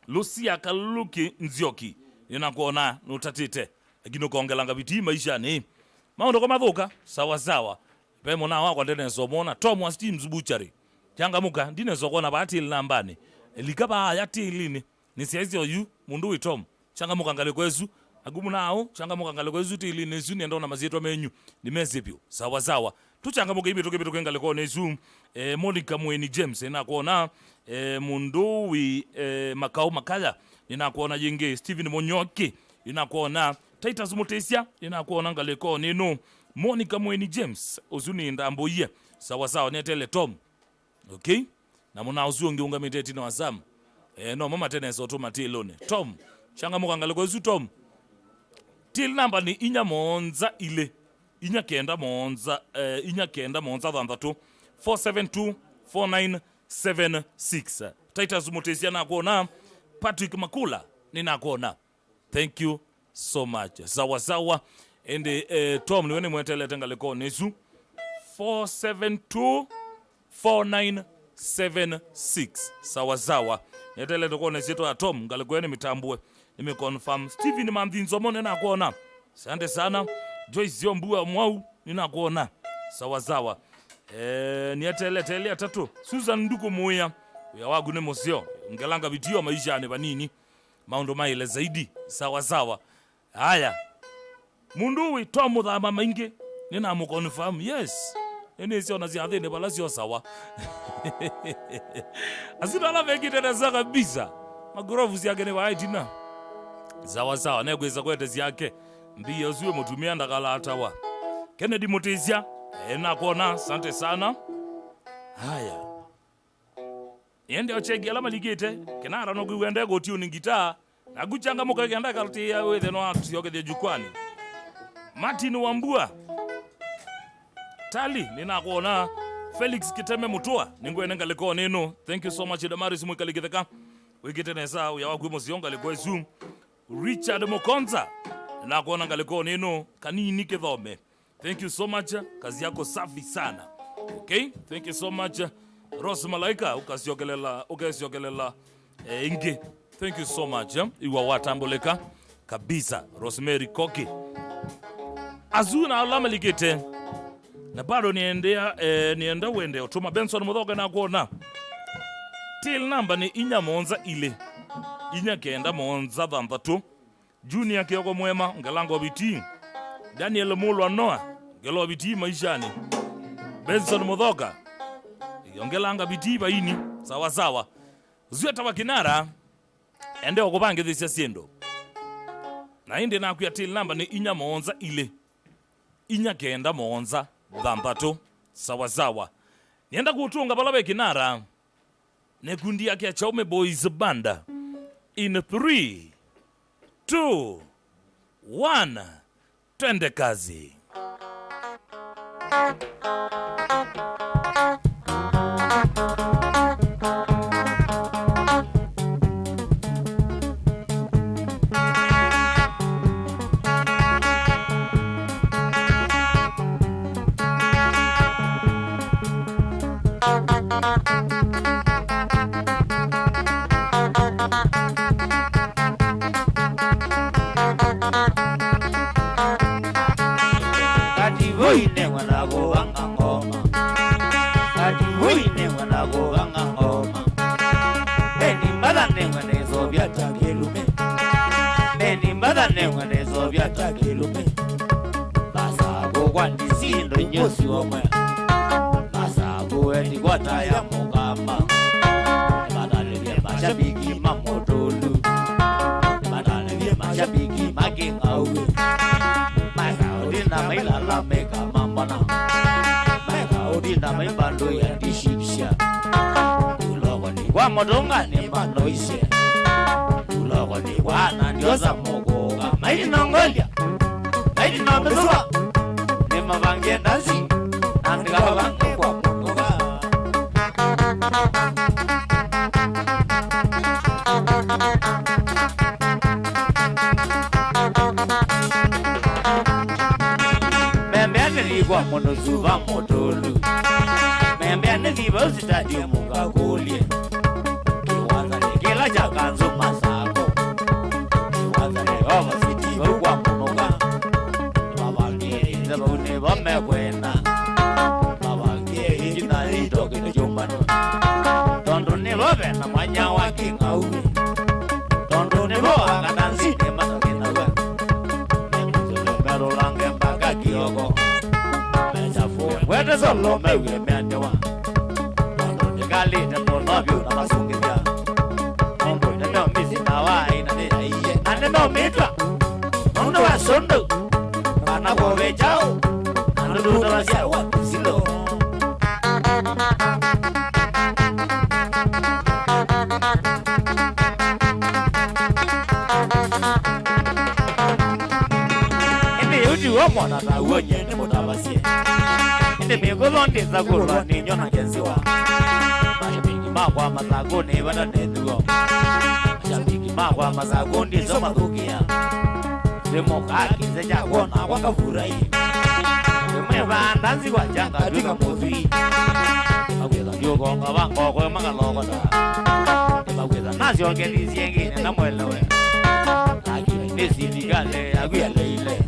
Lucia Kaluki Nzioki nina kuona nutatite lakini kuongelanga biti maisha ni maondo kwa madhuka sawa sawa pemo na wako ndene somona Tom Steams Butchery changamuka ndine sokona bahati nambani likaba yati lini ni siazi oyu mundu wi Tom changamuka ngalikwezu agumu nao changamuka ngalikwezu ti lini nesu nienda na mazito menyu ni mesipio sawa sawa tuchangamuka ibi tuke ngaliko nesu Monica Mweni James na kuona mundu wi Makao Makaya ninakuona yenge Steven Monyoki ninakuona Titus Mutesia ninakuona ngaliko nino Monica Mweni James uzuni ndamboye sawa sawa netele Tom okay na muna uzungi ungamiteti na wasam no mama tena soto matilone Tom changamuka ngaliko uzu Tom till number ni inya monza ile inya kenda monza dhandatu 4724976 Titus Mutesia na kuona Patrick Makula ninakuona thank you so much sawa sawa ende Tom niwene mwetele tengaliko nesu 4724976 sawa sawa netele toko neseto ya Tom ngaliko ene mitambue nimeconfirm Steven Mandinzo mone na kuona asante sana Joyce Ziombua Mwau ninakuona sawa sawa niatele tele atatu Susan Nduko Moya ya wagu ne mosio ngelanga bitio maisha ne banini maundo maile zaidi sawa sawa haya mundu wi Tom dhama mainge nina mu confirm yes ene sio na ziadhe ne bala sio sawa asina la vekite na zaka kabisa magrovu ziake ne waitina sawa sawa ne kweza kwete ziake ndiyo zuwe mutumia ndakala atawa Kennedy Mutizia na kuona asante sana haya niende ochegi alama ligite kinara no kuwende go tune gitaa na guchanga muka genda karti ya wethe no atuyoge jukwani Martin Wambua Tali nina kuona Felix Kiteme Mutua ningwene ngaliko neno thank you so much Damaris mwikaligitheka wigite nesa ya wagu mozionga liko zoom Richard Mokonza na kuona ngaliko neno kanini kithome thank you so much kazi yako safi sana okay thank you so much Rose Malaika ukasiogelela inge thank you so much iwa watambuleka kabisa Rosemary Koki azuna alama ligete na bado nienda wende utuma Benson Mudhoga na kuona till number ni inya monza ile inya kenda monza dhandatu Junior Kioko Mwema ngalango biti Daniel Mulwa Noah ngelo biti maishani Benson Mudhoga yongelanga biti baini sawa sawa Zweta wa Kinara ende okubangithisia siendo na indi nakuya till number ni inya monza ile inya kenda monza thambatu sawa sawa nienda kutunga balabe Kinara ne kundi yake ya Chaume Boys Banda in 3 2 1 twende kazi. Hoine wana go anga ngoma Kati hoine wana go anga ngoma Beni mbada nengwa nezo vyata kilume Beni mbada nengwa nezo vyata kilume Basa go kwa ndisindo nyosi wamwe Basa go eni kwa taya mugamba Badale vye mashabiki mamotolu Badale vye mashabiki makinga uwe Odina mai lala meka mambana Meka odina mai bando ya dishipsha Ulogo ni kwa modonga ni bando ishe Ulogo ni kwa nandioza mogoga Maidi nongolia Maidi nombezuwa Ni mavangie nazi Nandika mavangie kwa mogoga Kwa mono zuva motolu Membe negiba usitadi munga golie Kiwaza negela jaganzo masako Kiwaza negova siti kwa monoga Babangie zaba uneba mekwena Babangie hijina hitoki no jumbano Tondo nebo vena manya waki ngauwe Tondo nebo agadansi ne matokina we Nemuzule mero lange mpaka kioko Wete solo mewe meandewa Ondo nikali nendo novyo na masungivya Ondo nendo misi na wai na nena iye Ane no mitwa Ondo wa sondo Kana kowe chao Ando duda wa siya wakusilo Inde yuji womo na ta uonye ni mutabasie Inde miko ndiza kulwa ni nyona kenziwa Mashabiki makwa mazago ni wada neduwa Mashabiki makwa mazago ndizo mathukia Demo kaki zeja kona waka furai Demo vandanzi kwa janga duka mozui Magweza nyuko nga wango kwe manga loko da Magweza nasi ongelizi yengine na mwelewe Lakini nisi digale aguya leile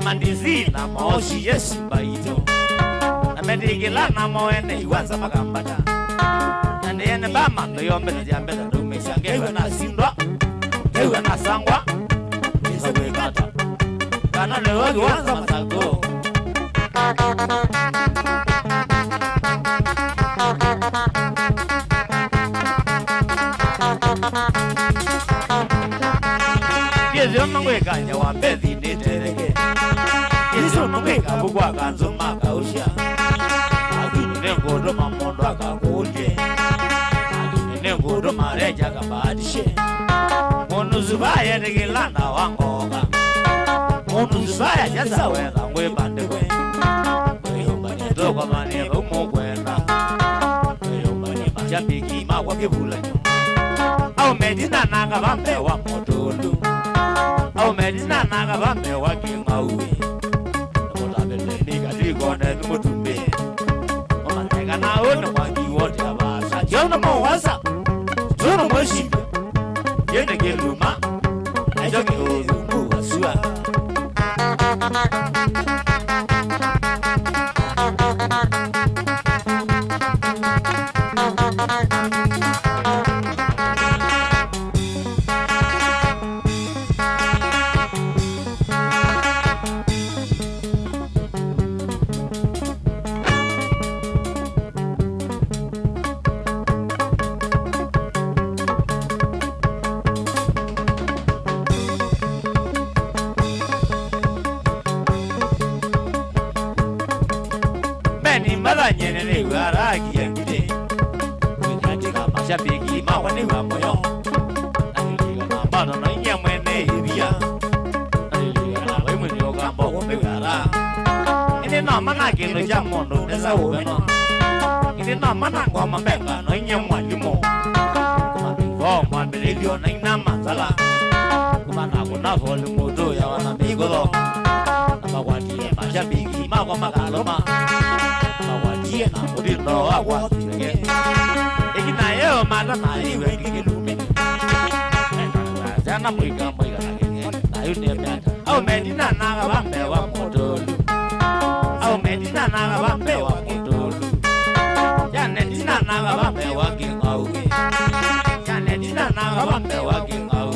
Mandisi na moshi yesi baito Medigila na moene iwanza magambata Nande yene bama Ndoyombe na jambeta dumesha Ngewe na sindwa Ngewe na sangwa Nisawe kata Kana lewa iwanza masago Yezo mangweka nyawa mbezi nitereke Yezo mangweka bugwa kanzo maka usha Nengodo mamondo akakulye Nengodo mareja kabadishe Monu zubaya negilana wangoga Monu zubaya jasa wela ngwe bandekwe Mweyombani toka mani umukwenda Mweyombani mashabiki mawa kibula nyo Au medina nanga vambe wa motolu Au medina nanga vambe wa kingauwe Mutabele nikatiko mutumbe Kana ona mwangi wote abasa Jona mwasa Jona mwashimbe Yende geluma Ajoke ozungu wasua Weni madanyene ni waragi yangide katika mashabiki mawani wa moyo aliliga na bado na inye mwene ibia aliliga na wewe ni ogambo kumegara ini na manake no jamondo neza ubeno ini na manangwa mambenga no inye mwalimo kuma mwambelio na ina mazala kuma na kuna voli moto ya wana migolo na watie mashabiki mawa magaloma mawatie na mudino agwa tige ikina yeo mata na iwe kilume jana mwiga na yune mata au medina na bambe wa motolu au medina na bambe wa motolu jana dina na bambe wa kingau jana dina na bambe wa kingau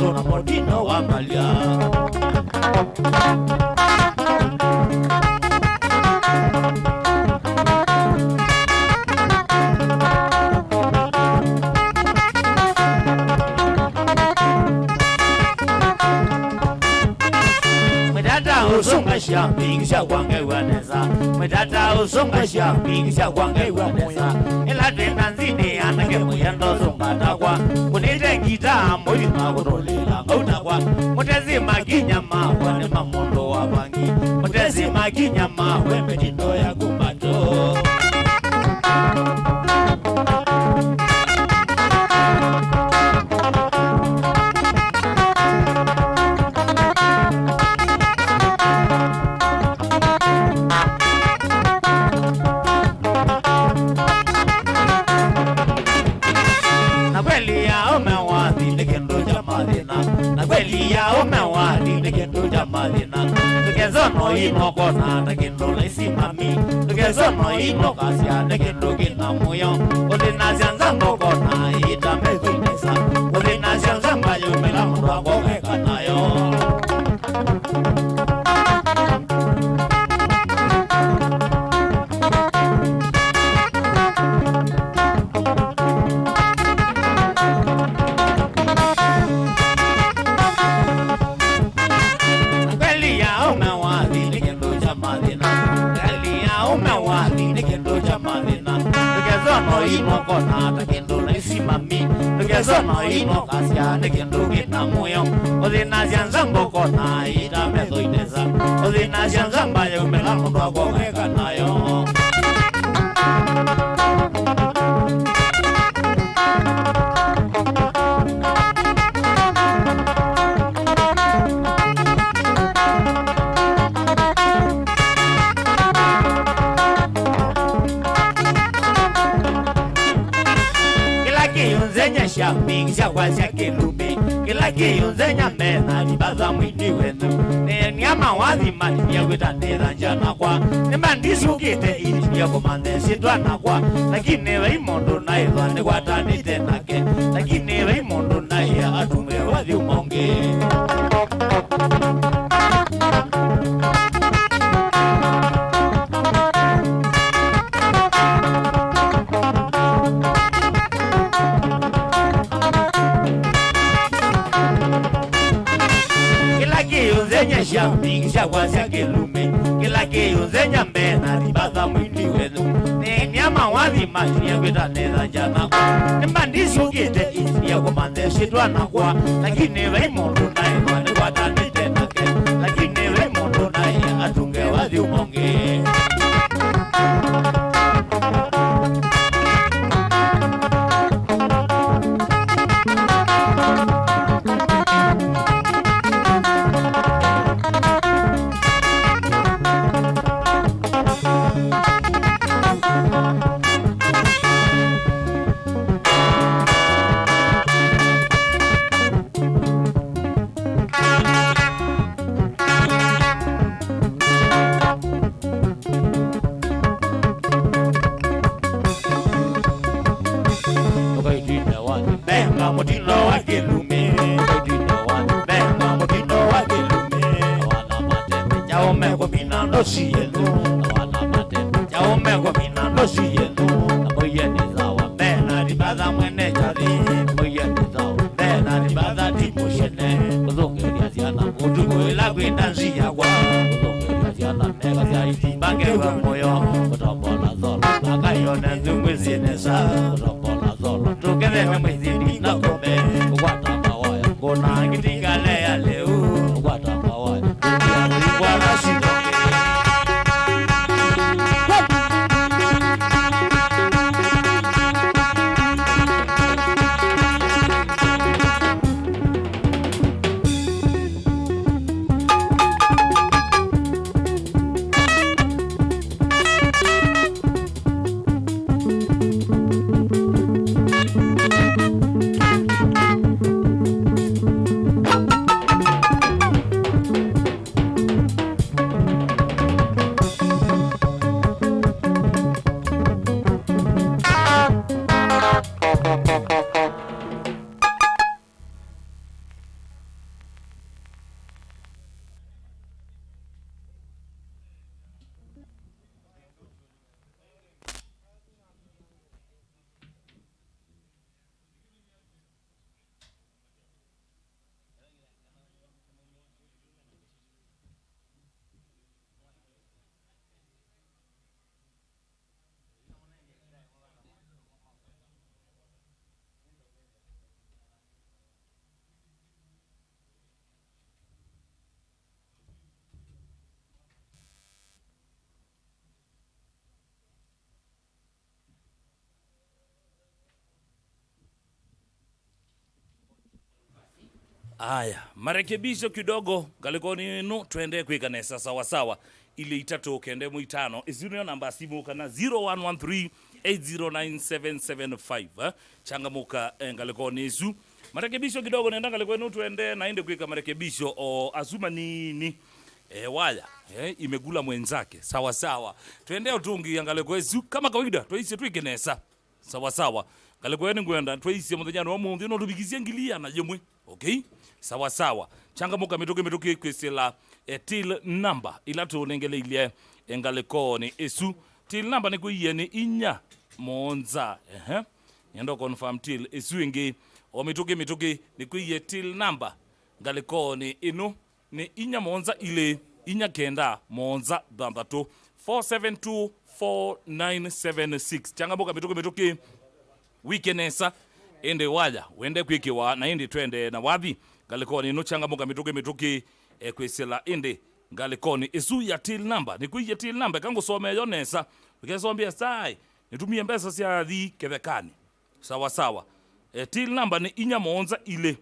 sona motino wa malia Usonga shambing sha kwange wanesa Medata usonga shambing sha kwange wanesa Ela tena nzini anake muyendo songa takwa Kunite kita mwili makurolela ngautakwa Mutezi makinyama wane mamondo wa bangi Mutezi makinyama wembe tindo ya kumbato Kezono ino kona tekendo lesi mami Kezono ino kasia tekendo kina muyo Olina sianzambo kona ita mezuinesa Olina sianzamba yumela mwa koke kanayo ino kona tekendo lesi mami Kezono ino kasia tekendo kina muyo Olina sianzambo kona ita mezuinesa Olina sianzamba yumela mwa koke kanayo Shambing shakwa shakelume Kila kiyunzenya mena Nibaza mwini wenu Nyama wazi mani ya wita nera njana kwa Nima nisukite ili ya kumande sitwana kwa Lakini wa imondo na iwa ni watani tenake Lakini wa imondo na iya atume wazi umonge Shambing shakwa shakelume Kila kiyunzenya mena Nibaza mwini wenu Nyama wazi mani ya wita nera njana kwa Nima nisukite ili ya kumande sitwana kwa Lakini wa imondo na iwa ni watani tenake Lakini wa imondo na iya atunge wazi umonge Mutino wa kelume Benga mutino wa kelume Wana matembe Jao meko minando siyenu Wana matembe Jao meko minando siyenu Namoye nizawa Bena ribaza mwene jari Namoye nizawa Bena ribaza timushene Kuzonge riaziana Mutuku ila kwindanzi ya kwa Kuzonge riaziana Mega zia itibange wa moyo Kutambola zolo Nakayone zungwe sinesa Kutambola zolo Tukele mwezini na kome Wata mawaya Kona kitingale ya leu Wata mawaya Kukia mwingwa la sinoke Aya, marekebisho kidogo galikoni no twende kwikanesa sawa sawa ile itatu kende muitano izunio namba simu kana 0113809775 changamuka galikoni isu marekebisho kidogo nenda galikoni twende naende kwika marekebisho o azuma nini waya imegula mwenzake sawa sawa twende utungi angaliko isu kama kawaida twaisi twikenesa sawa sawa galikoni ngwenda twaisi muthenya wa munthi no tubikizie ngilia na jemwe okay sawa sawa changamuka mitoke kwesela till number ila tunengele ile engalekoni isu till number ni kuyeni inya monza nyendo confirm till isu ingi o mitoke ni kuye till number galekoni ino ni inya monza ile inya kenda monza dhambato 4724976 changamuka mitoke weekendesa ende waja wende kwikiwa na indi twende na wathi galikoni no changamuka mitoke kwesela indi galikoni isu ya till number ni kuya till number kango someyo nesa ukesombia sai nitumie mbesa cia thi kethekani sawa sawa till number ni inya monza ile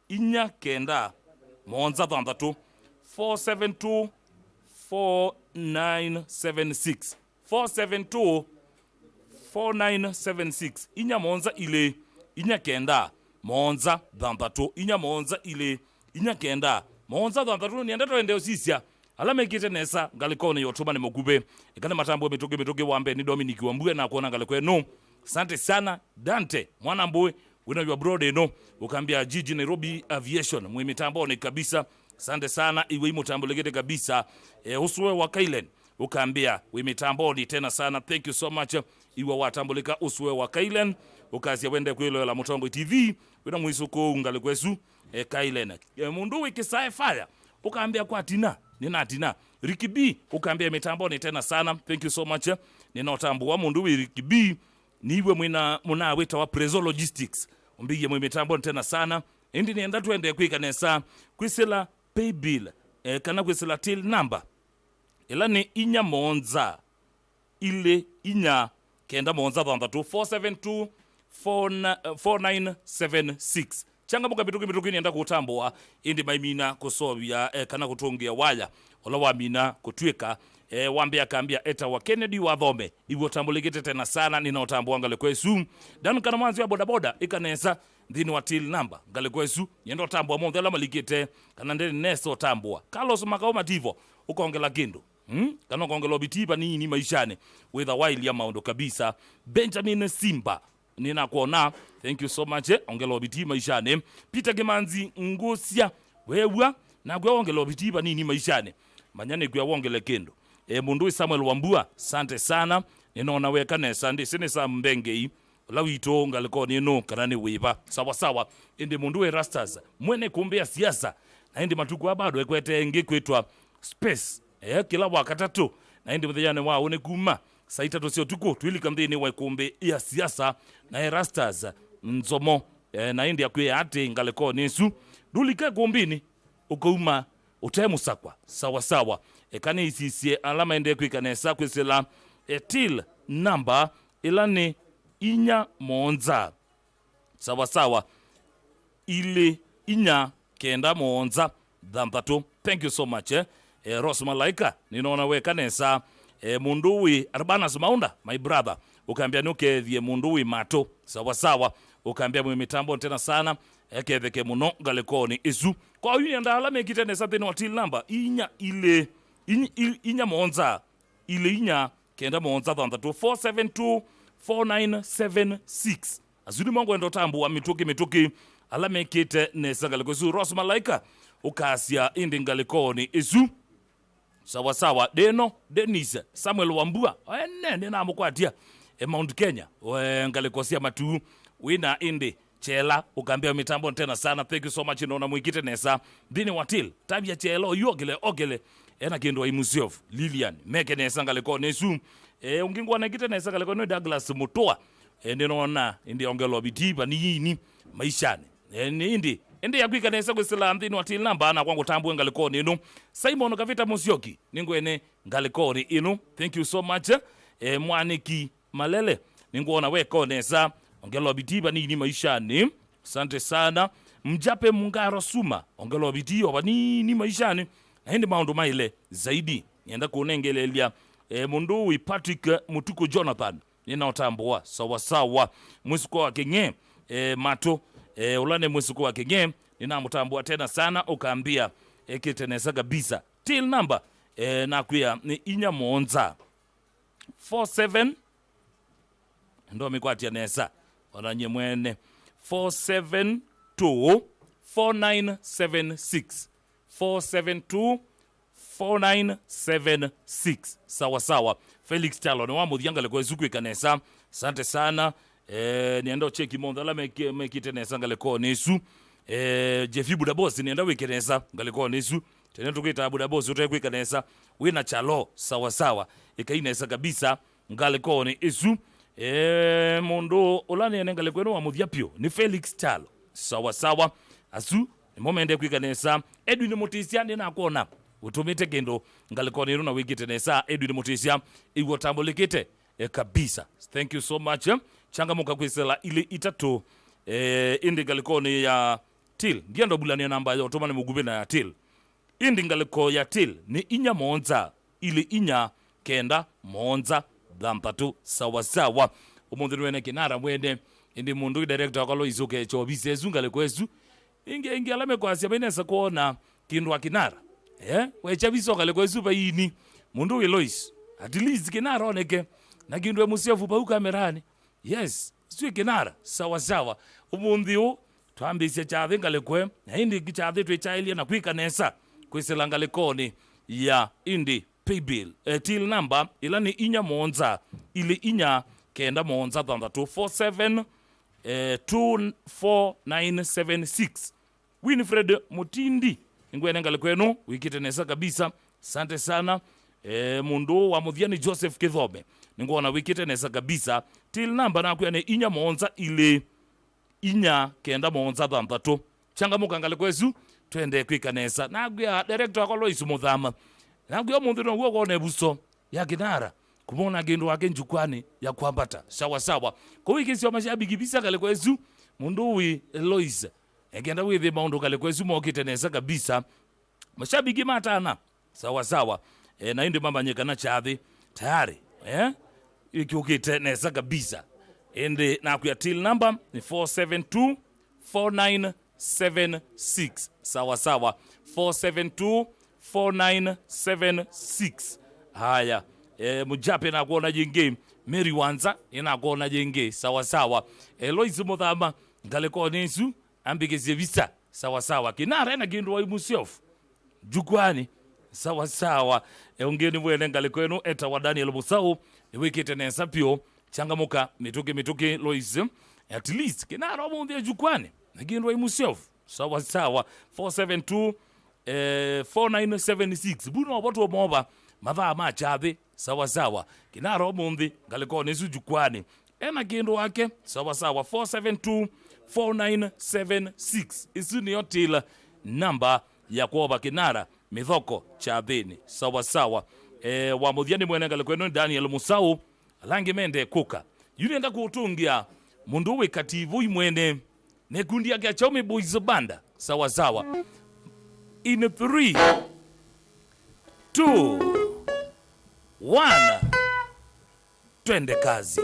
inya kenda monza dhandatu 4724976 4724976 inya monza ile inya kenda monza dhandatu inya monza ile inya kenda monza dhandatu ni enda twende osisia alame kite nesa galikoni yotuma ni mugube ikane matambo mitoke wambe ni Dominic Wambue na kuona galikwe no asante sana Dante mwana mbwe wina your brother no ukambia jiji Nairobi Aviation mwe mitambo ni kabisa asante sana iwe mitambo legete kabisa uswe wa Kailen ukambia we mitambo ni tena sana thank you so much iwe watambulika uswe wa Kailen ukazia wende kwelo la Mutongo TV wina mwisuko ngalikwesu Kailen mundu wiki sae fire ukambia kwa tina nina tina Ricky ukambia mitambo ni tena sana thank you so much ninotambua mundu wi Ricky niwe muna weta wa Prezo Logistics umbige mwe mitambo tena sana indi nienda twende kwikanesa kwisela pay bill kana kwisela till number ila ni inya monza ile inya kenda monza dhandatu 4724976 changamuka mitoke nienda kutambua indi maimina kusobia kana kutungia waya ola wamina kutwika wambe akambia eta wa Kennedy wa Thome iwo tambulikete tena sana ninaotambua ngale kwesu dan kana mwanzo ya bodaboda ikanesa ndini wa till number ngale kwesu yendo tambua mondela malikete kana ndeni neso tambua Carlos Makaoma Divo ukaongela kindo kana ukaongela bitiba nini maishane with a while ya maundo kabisa Benjamin Simba nina kuona thank you so much ongela bitiba maishane Peter Gemanzi Ngusia wewa na gwa ongela bitiba nini maishane manyane gwa ongela kendo mundu Samuel Wambua sante sana ninaona weka nesa ndi sine sa mbengei lawito ngalikoni no kanani wiva sawa sawa indi mundu Rastas mwene kumbea siasa na indi matuku abado ekwete ngekwetwa space kila wakatatu na indi mthejane wao ne kuma saita to sio tuko twilika mthini wa kumbe ya siasa na Rastas nzomo na indi akwe ate ngalikoni su dulika kumbini ukauma utemusakwa sawa sawa kani isisie alama ende kwikanesa kwisela till number ilani inya monza sawa sawa ile inya kenda monza dhambato thank you so much Ross Malaika ninaona we kanesa munduwi Arbanas Maunda my brother ukambia nuke thie munduwi mato sawa sawa ukambia mwe mitambo tena sana eketheke muno galikoni isu kwa yuni ndala mekitene something wa till number inya ile inya monza ile inya kenda monza dhandatu 4724976 azuri mongo ndo tambua mitoke alame kite nesa galiko isu Ross Malaika ukasia indi galikoni isu sawa sawa Dennis Samuel Wambua nena mukwatia Mount Kenya ngalikosia matu wina indi chela ukambia mitambo tena sana thank you so much naona mwikite nesa dini watil tabia chelo ogele ena kendo imusiof Lilian meke nesa ngaleko nesu ungingwa na kite nesa ngaleko no Douglas Mutoa ninaona indi ongelo bitiba nini maishani indi yakwika nesa kwisela dini watil namba na kwangu tambu ngaleko nino Simon Kavita Musioki ningwene ngaleko ni ino thank you so much mwaniki Malele ningona weko nesa ongelo bitiba nini maishani asante sana mjape mungaro suma ongelo bitio bani maishani hindi maundu maile zaidi nienda kuonengelelia mundu wi Patrick Mutuku Jonathan ninaotambua sawa mwisuko wa kenye mato ulane mwisuko wa kenye ninamutambua tena sana ukaambia kitenesa kabisa till number na kuya ni inya monza 47 ndo mikwati ya nesa onanye mwene 472 4976 472 4976 sawa Felix Talon wa mudhiangale kwa zuku ikanesa asante sana nienda cheki mondala mekitenesa ngale ko nesu Jefi Budabosi nienda wikenesa ngale ko nesu tena tukita Budabosi utekwe kanesa wina chalo sawa ikainesa kabisa ngale ko ne esu mondo olane ngale kweno wa mudhiapio ni Felix Talo sawa asu ni momende kwikanesa Edwin Mutisia ndina kuona utumite kendo ngaliko ni runa wigitenesa Edwin Mutisia iwo tambulikite kabisa thank you so much changamuka kwisela ile itatu indi ngaliko ni ya til giendo bulani namba yo tomane mugube na ya til indi ngaliko ya til ni inya monza ile inya kenda monza dhampatu sawa umundu wene kinara mwene indi mundu director akalo izuke chobise ezungale kwesu inge alame kwasi abenesa kuona kindwa kinara wechabiso kale kwesu bayini mundu Elois at least kinara oneke na kindwe musiefu pa ukamerani yes sio kinara sawa umundu twambise chathe ngale kwe na indi kichathe twechailia na kwikanesa kwiselanga lekoni ya indi paybill till number ilani inya monza ile inya kenda monza 247 24976 Winfred Mutindi ngwene ngale kwenu wikitenesa kabisa asante sana mundu wa mudhiani Joseph Kithome ngona wikitenesa kabisa till number na kuyane inya monza ile inya kenda monza 3 changamuka ngale kwezu twende kwikanesa nagya director akolo isumuthama nagya mundu no wo ne buso ya kinara kumona gendo wake njukwani ya kwambata sawa kwa wiki sio mashabiki bisa kale kwezu mundu wi Eloise egenda withi maundu kale kwezu mokitenesa kabisa mashabiki matana sawa na indi mama nyekana chathi tayari ikiukitenesa kabisa indi nakuya till number ni 472 4976 sawa 472 4976 haya mujape na kuona jenge Mary Wanza ina kuona jenge sawa Eloise Muthama ngale ko nesu ambigeze visa sawa kinara ina gindu wa imusiof jukwani sawa ongeni mwene ngale kwenu eta wa Daniel Musau niwekete nesa pio changamuka mituke Loise at least kinara omunde jukwani na gindu wa imusiof sawa 472 4976 buno watu wa moba mathaa machathi sawa kinara omunthi ngaliko nesu jukwani ena kindu wake sawa 472 4976 isu ni otila namba ya kuoba kinara mithoko chathini sawa wa mudhiani mwene ngaliko eno Daniel Musau alangi mende kuka yunienda kuutungia mundu we kativu imwene nekundi yake achome boys banda sawa in 3 2 1 twende kazi.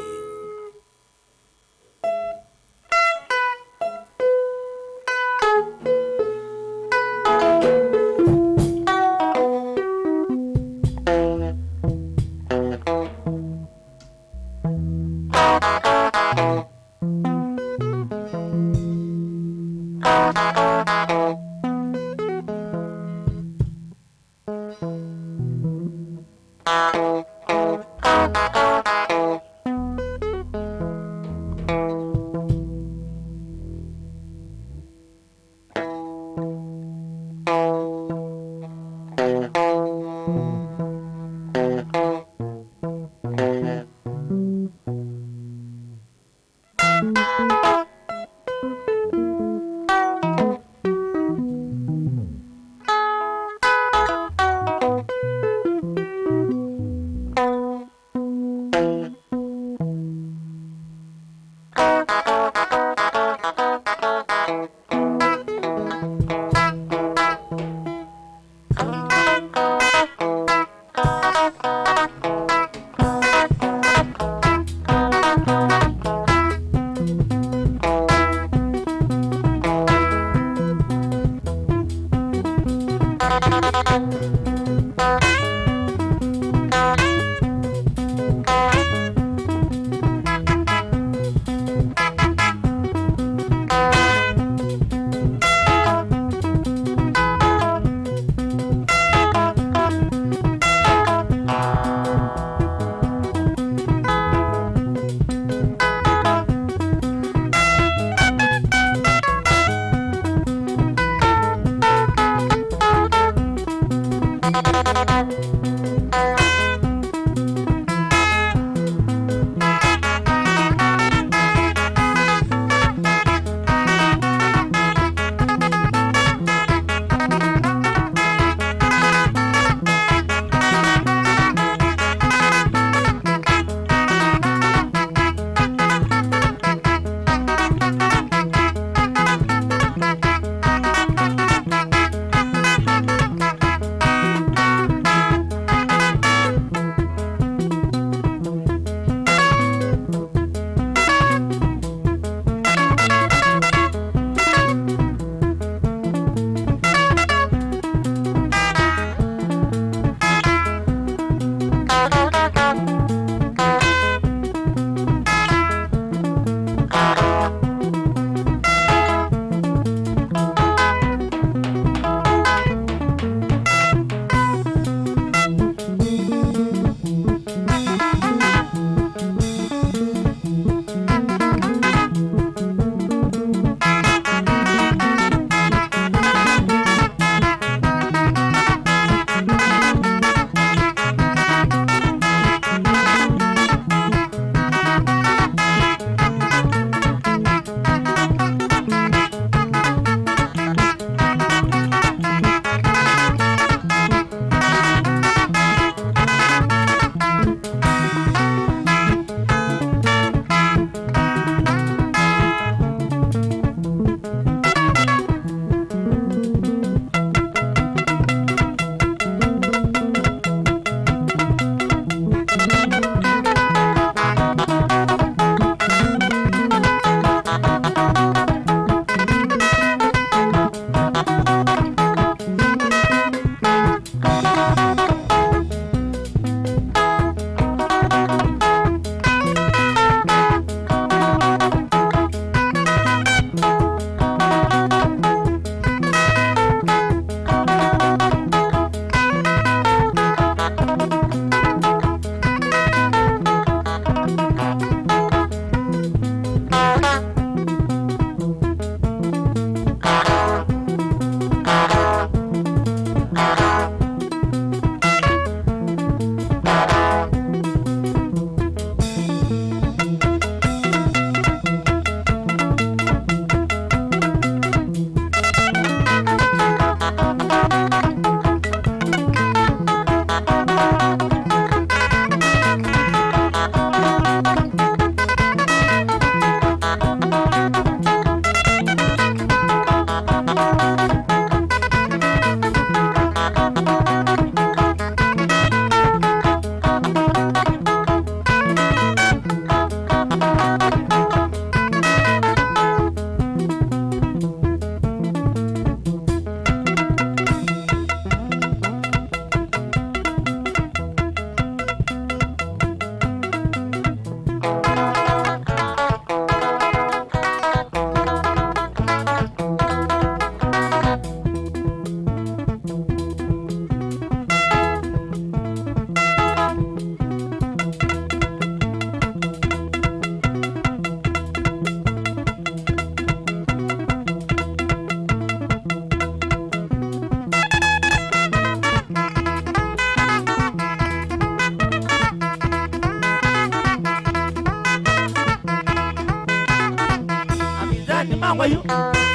wayu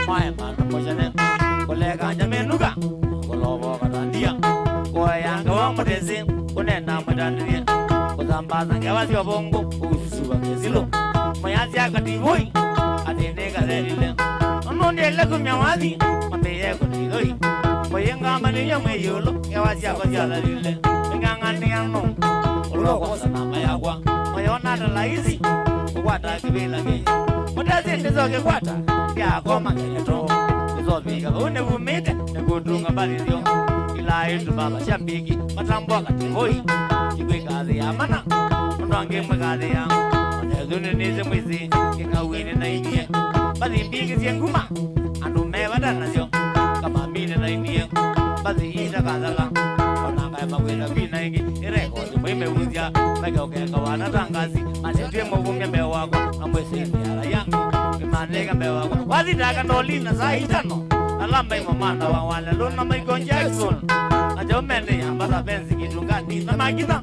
mai man ko jane ko le ga jame nuga ko lo bo ka dandia ko ya ga wa mo desi ko ne na mo dandia ko zamba zanga wa sio bongo ko su ba ke zilo mo ya sia ka di boy ade ne ga le le no ne le ko mya wa di ma be ye ko di doi mo ye nga ma ne ya me yo lo ya wa sia ko ja la le nga nga ne ya no ko lo ko sa na ma ya kwa mo yo na da la izi ko wa ta ke be la ke Mudazi ndizo kwata ya goma ngeto ndizo biga une umete ngudunga bali ndio lai tu baba shambiki matambwa katikoi chikwe kazi ya mana mwange mwakazi ya mwanezuni nize mwizi kikawini na inye bazi mbiki sienguma anu mewa dana sio kama mine na inye bazi hita kazala wananga ya makwela vina ingi ireko mwime uzia mege okeka wana tangazi masetue mwumye mewa kwa amwese yara yangu kimanega mewa kwa wazi daga nolina saa hitano alamba imamanda wa wale luna Michael Jackson na jomene ya mbata penzi kitungani na magina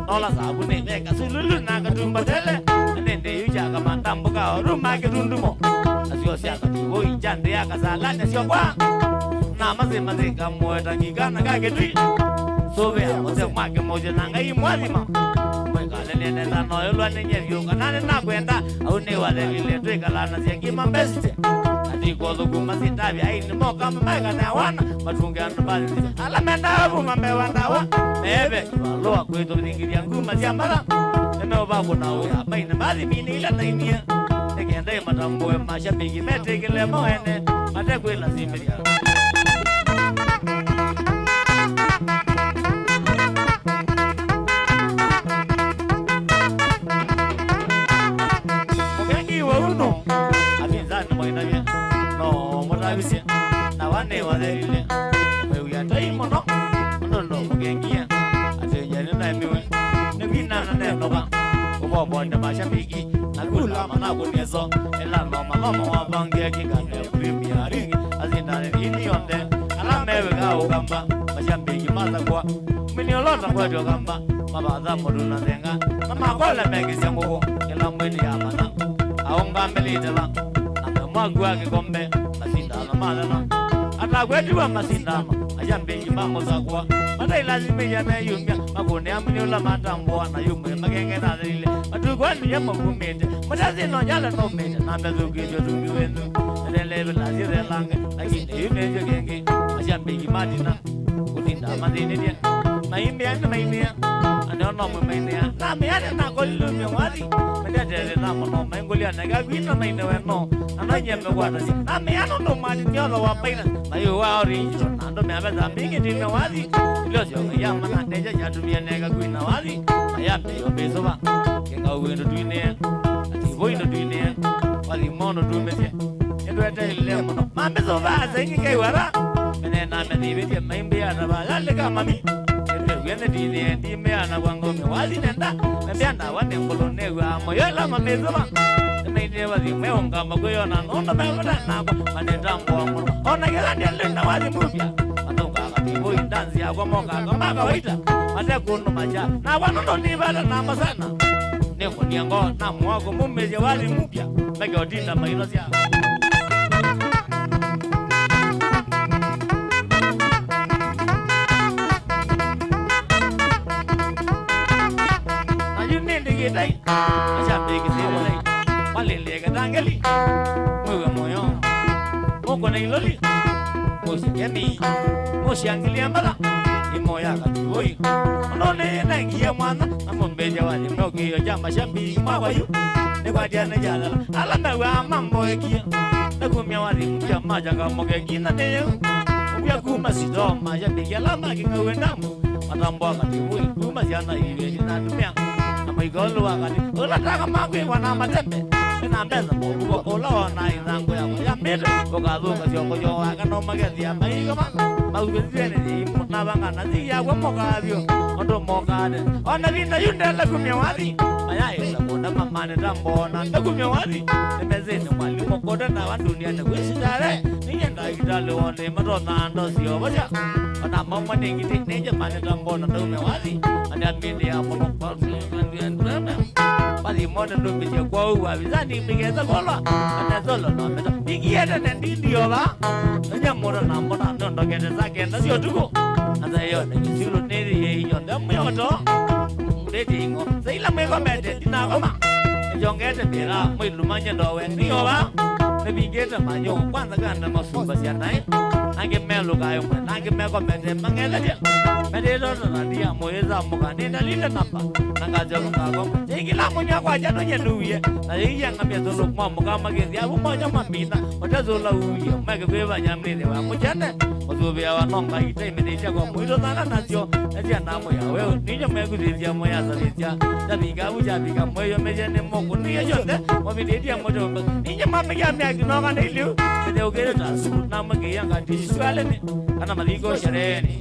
nola sabu ne meka sululu na katumba tele nende yuja kama ndambuka oruma kitundumo asio siaka tivo ijande ya kasala nesio kwa na maze kamweta ngigana kaketui sobe ya mose mwake moja nanga imwazima mweka lele nenda noyolwa nenyerio kanane na kwenda au ne wale lile twekalana siakima mbesite Niko kumasita vya ini moka mmega na wana matunge anubali ala menda hapo mambe wandawa mebe loa kwetu lingiria nguma siambara neno babo nawe hapa ina mali mini ila tainia tegende matambo ya mashabiki metekele moene matekwe la simbiria okengi wa uno abinzani moina ya Motavisia, na wane wadelile, wewe atai mono, ndo mugengia, atejani na miwe, nebina na nenoba, ubo bonde mashabiki, na kula mana kunezo, ela mama wabangia kikande premier ring, azina ni onde, ala mewe ga ugamba, mashabiki maza kwa, miniolota kwa jogamba, mabaza moduna zenga, mama kola megi sengo, ela mwini ya mana, aonga melitela, na mwagwa kikombe. Masindano madano atagwetuwa masindano ajambiki mamozakwa mata ilazime yumya makone amniola matambwa na yumwe magenge na zile matukwani ya mavumete matazino nyala no mete nambe zukijo tukiwenu lelebe lazire lange lakini yumejo genge ajambiki madina kutinda madini dia maimia anono mumenia na meane na kolumi wali medete na mono mengolia na gawina na ineweno ananye megwata si na meano ndo mali nyolo wa paina na yo wa original ando me abeza mingi dinga wali ilosyo ya mana deja ya tumia nega gwina wali aya peyo besoba kenga wendo tuine ati boindo tuine wali mono tumete edwete ile mono mambezo ba zengi kai wara menena medibe maimbe ana ba yale kama mami Wende dine di me ana wango me wali nenda nenda wane kolone wa moyola mamezoba nende wali me onga magoyo na nonda me wala na kwa manenda mbo ona gela ndele na wali mupya atonga kati boy dance ya kwa moka kama kawaida ate kuno maja na wanono ni bala na masana ne kuniango na mwago mumeje wali mupya mege odinda mailosia dai mashabiki sema dai walele kadangeli mwe moyo moko na iloli moshikemi moshangilia mbala imoya katoi onone na ngia mwana amombeja wali mokio jamba shabiki mwawayu ne kwa jana jala ala mewa mambo ekia na kumya wali mpya maja kama kina ne upya kuma sido mashabiki ala makinga wendamu matambo katoi kuma jana iwe na tumia Maigolo wakati ola taka mangwe wana matembe ina mbeza mbugo ola wana izango ya mede okazuka siongo yo akano magezi ya maigoma maugezene ni mutabanga na ziya kwa mokavyo ondo mokade ona linda yundela kumya wali aya ila konda mamane tambona ndakumya wali nemezene mwalimu koda na wa dunia ne kwisitare ninyenda idale wone matona ndo sio baja ona mama ningiti neje mane tambona ndakumya wali ana minde ya mono Bali mono ndo biche kwa uwa vizani migeza kola ana solo no meta bigieta ndio ba nya mono na mono ndo kete zake ndo sio tuko anda yo ne silo neri ye yo ndo myoto ndeti ngo saila mweko mete dinagoma jongete bera mwilumanya ndo we ndio ba navigate manyo kwanza ganda masumba sianai ange melo kayo ange meko mede mangela dia mede do na dia moyeza mukane na lile namba nakaja ngako ikila munya kwa jano nyenuye na iya ngamia do lokmo mukama ge dia bu moja mambina otazo la uye mege kweba nyamne wa mujane ozobia wa nonga ite mede cha kwa muido na nacho aja na moya we ninyo megu dia moya zalia dabiga uja biga moyo mejene mokuni yonde mobide dia mojo ninyo mame ya mya ginoga niliu mede ogere tasu na mage yanga tiswale ni kana maligo shereni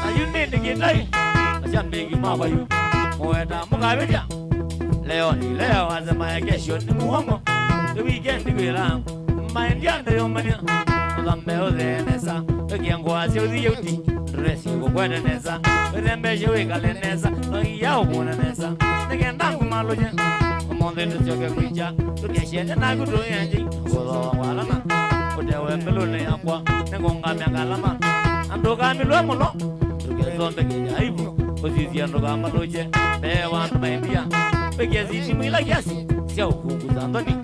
ayune Jambegi mabayu moeda mugabeja leo azama ya kesho ni muhomo the weekend wila maindia ndio mania zambe ozenesa kiango asio yuti resi go kwenda nesa rembe jewe kalenesa no yao bona nesa ngenda kumaloje monde ndoke kuja tukeshende na kudo yanji gozo wala na odewe melone yakwa ngonga myangalama andoka milwa muno tukezombe kejaibu Posisia no gama loje, bewan maindia, pegezi simila kiasi, siya ukuku zandoni,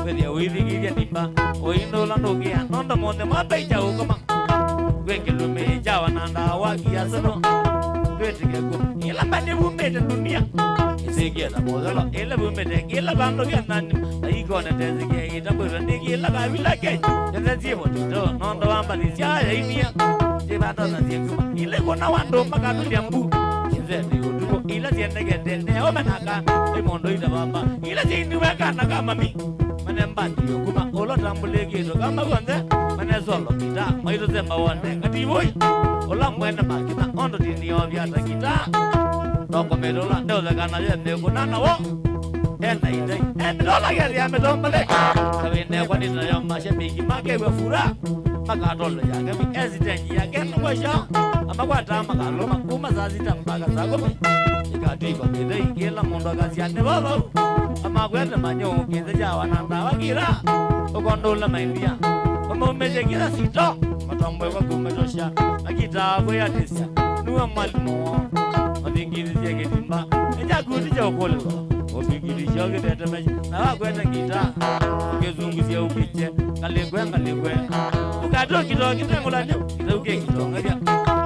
pedia wili gidia nimba, oindo landogia, nonda monde mabeja ukama, wekelume jawa nanda waki asano, wetikeko, ila bade bumete dunia, isikia na modelo, ila bumete, ila bandogia nani, aikone tezikia, itabura niki, ila kawila kei, jazezibo tuto, nonda wambali siya ya inia, jibata na zikuma, ile kona wando makatu liambu, ila tiende gete ne omenaka imondo ida baba ila tindi weka na kama mi manembandi yokuma olo tambule gedo kama gonde manesolo kita maito zemba wonde kati boy ola mwenda makita ondo tindi obyata kita toko medola ndoza kana yende kunana wo enda idai endola gari amedombale kabine kwani na yamba shebiki makewe fura makatolo yake mi ezitenji yake ngosha amakwata makaloma kuma zazita mpaka zako ikatiba kidai kila mundo gaziane baba amakwenda manyo kize jawa nanda wakira okondola maindia omo meje kila sito matombo kwa kumetosha akita kwa yatisha nuwa malimo odingiri yake timba eja kudi jokolo obigiri shoge tetemeje na wakwenda kita kezunguzia ukiche kalegwe ukato kidogo kitengula nyo kidoge kidogo ya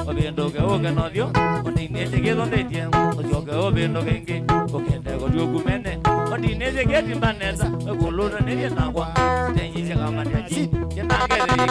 obendo ke oge no dio ondinete ke donde tie ojoge obendo kenge okende godio kumene ondinete ke timbaneza okulona ne ya nakwa tenyi se kama nyaji yenangere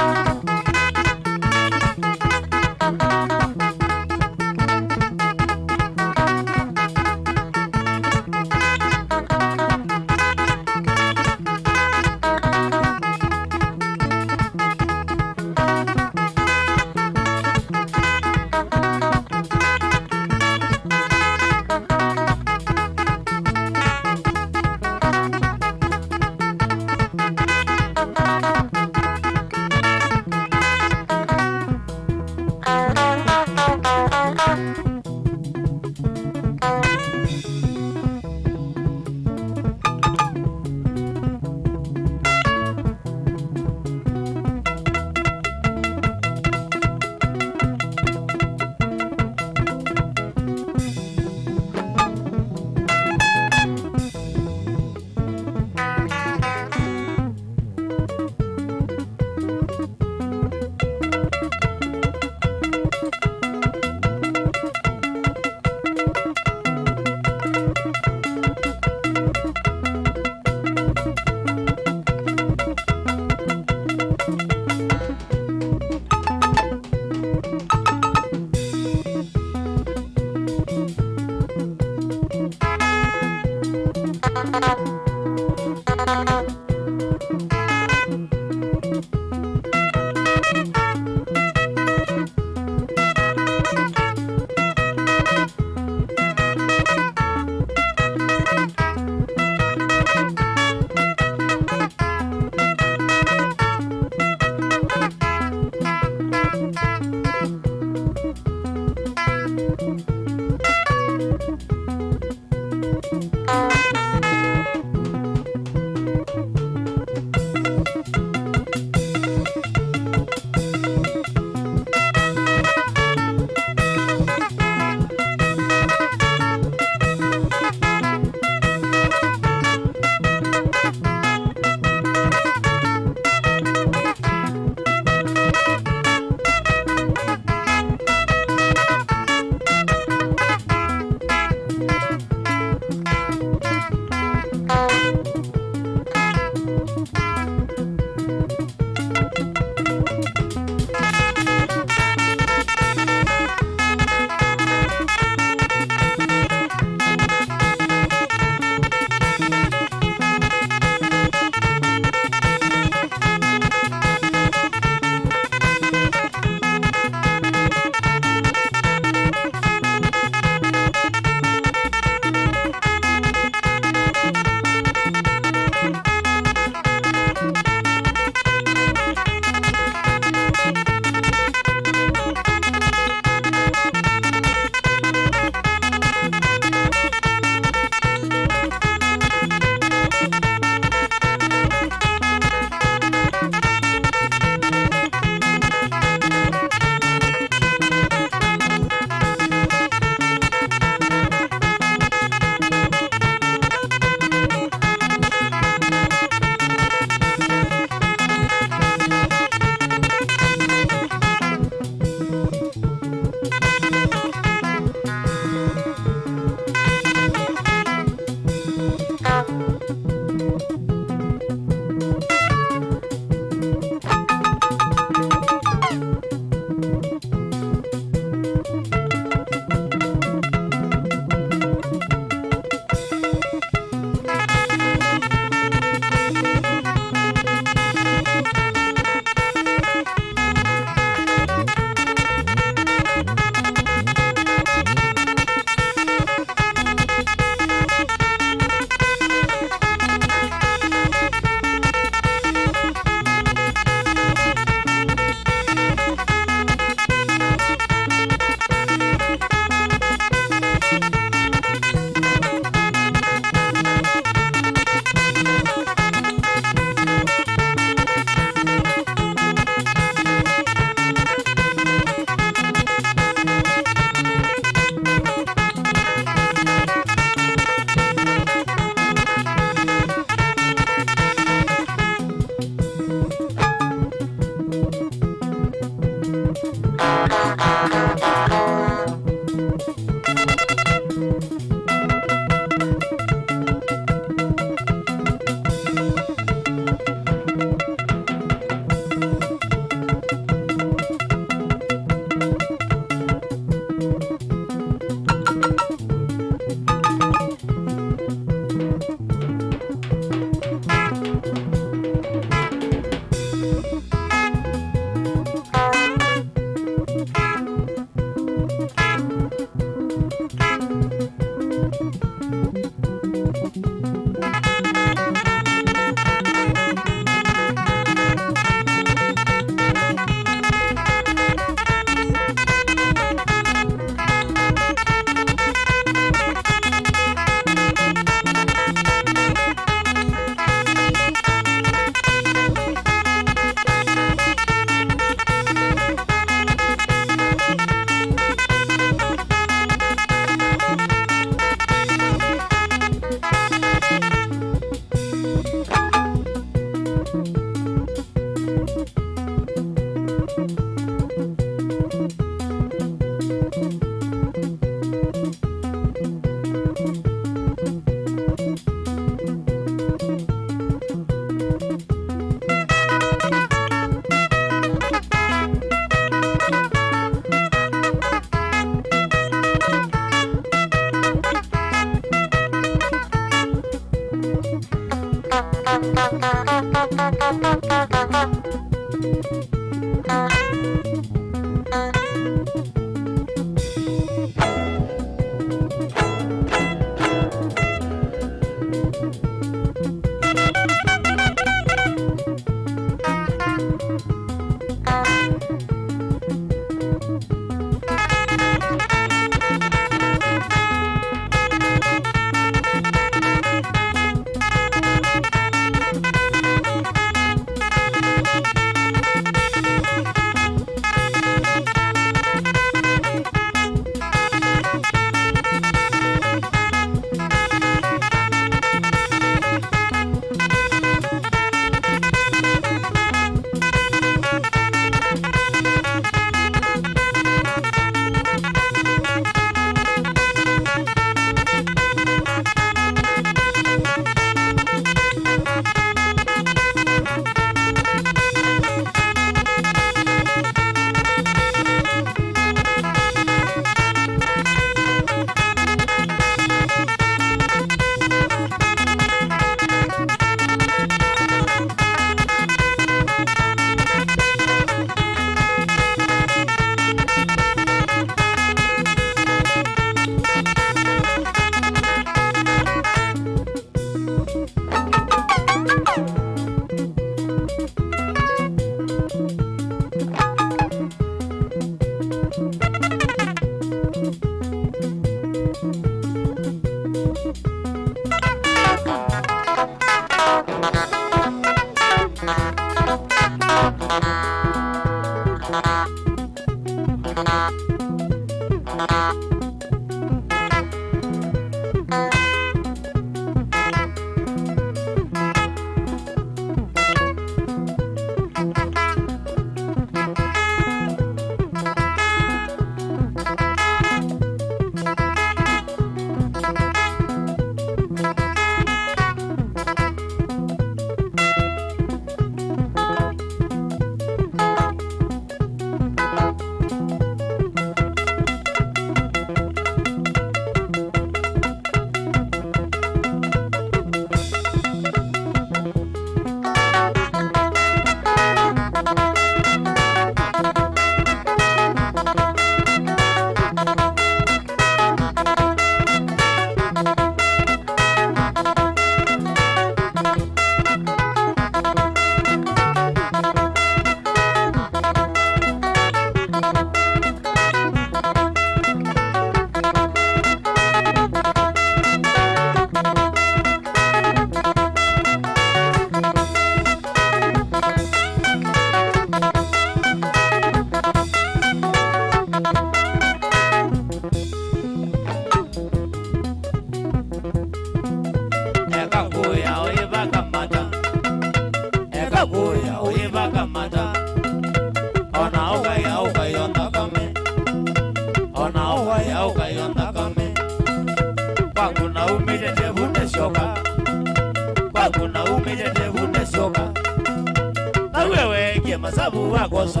masabu wakosa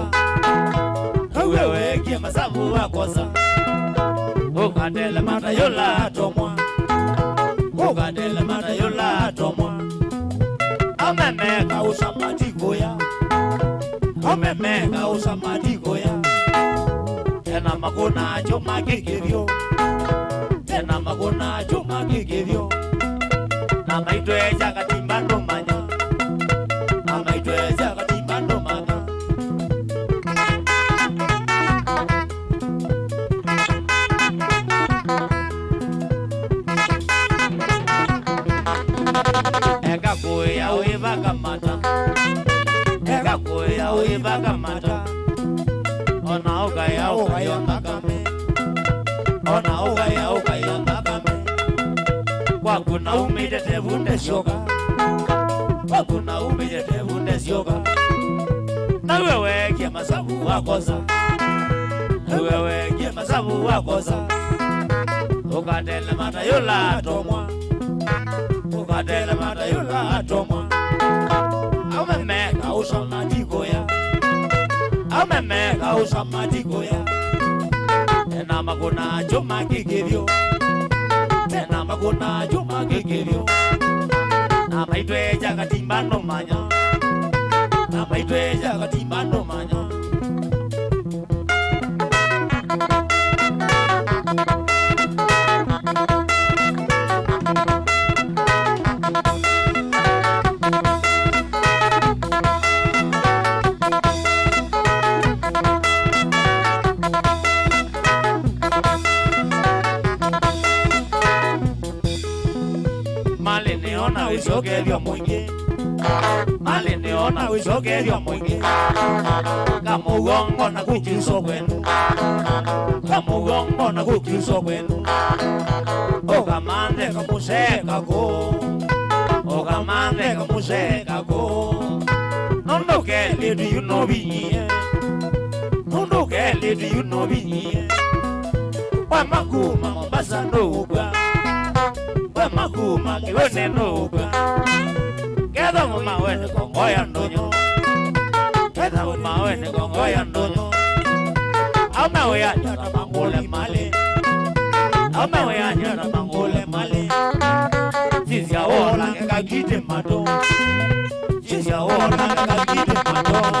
wewe kie masabu wakosa ukadele mata yola tomwa ukadele mata yola tomwa amemeka usamatiko ya amemeka usamatiko ya tena makona choma kikivyo tena makona choma kikivyo na maitwe jakatimba ndo manya na maitwe jakatimba ndo manya eka kuya uiva kamata eka kuya uiva kamata ona ukaya ukayonda kame ona ukaya ukayonda kame wakuna umide tevunde shoka wakuna umide tevunde shoka na wewe kia masabu wakosa na wewe kia masabu wakosa ukadele mata yola tomwa ukadele mata yola tomwa aumemeka usamatiko ya aumemeka usamatiko ya tena makuna chuma kikivyo tena makuna chuma kikivyo na maitwe jakatimba ndo manya na maitwe jakatimba ndo manya Malineona usogelio mwingi Malineona usogelio mwingi Kamugongo na kukiso kwenu Kamugongo na kukiso kwenu Okamande kamuseka ko Okamande kamuseka ko Nondo keli do you know binye Nondo keli do you know binye Wamakuma Mombasa ndoga Wamakuma kiwene ndoga Keda muma wene kongoya ndonyo Keda muma wene kongoya ndonyo Aumewe ya nyota mangole male Aumewe ya nyota mangole male Sisi ya ola keka kite mato Sisi ya ola keka kite mato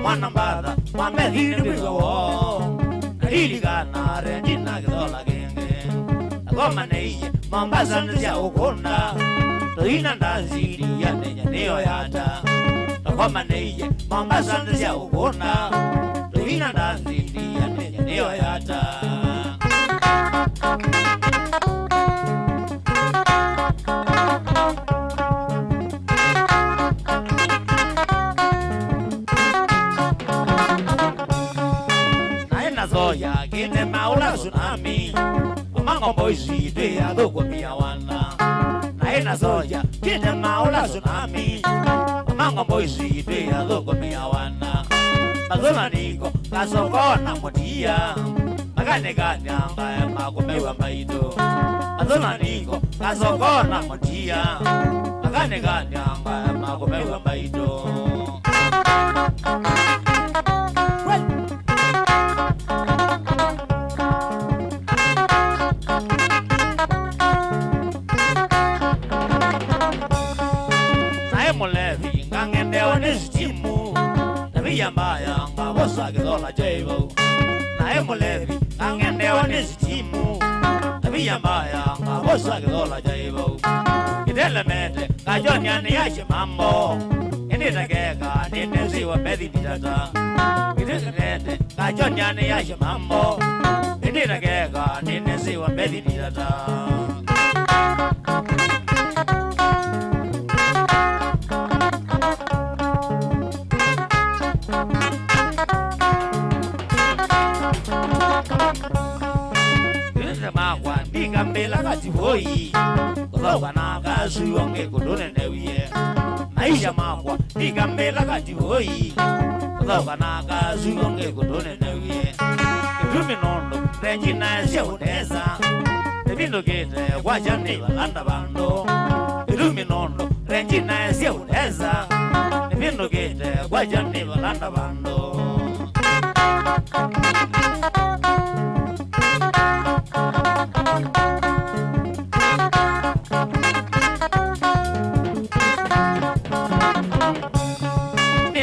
mwana mbada mwamethiri wigo naririkana Regina Githola genge agoma neiye Mombasa nizia ukunda toina ndaziri nenya niyo yata agoma neiye Mombasa nizia ukunda toina ndaziri nenya niyo yata Zoya kine maula tsunami Mango boisi de adoko miawana Naina zoya kine maula tsunami Mango boisi de adoko miawana Mazona niko kasokona motia Magane ganyanga ya makumewa maito Mazona niko kasokona motia Magane ganyanga ya makumewa maito Molevi ngangende onestimu Nabia mbaya ngabosa Githola jaivo Nae molevi ngangende onestimu Nabia mbaya ngabosa Githola jaivo Gidele mete kajoni aniache mambo Indita keka ninesiwa pethi nitata Gidele mete kajoni aniache mambo Indita keka ninesiwa pethi nitata Mbela kati hoi Kutoka na kazi wange kudone newie Maisha makwa Nika mbela kati hoi Kutoka na kazi wange kudone newie Itumi nondo Regina ya uneza Nevindo kete kwa jani walanda bando Itumi nondo Regina ya uneza Nevindo kete kwa jani walanda bando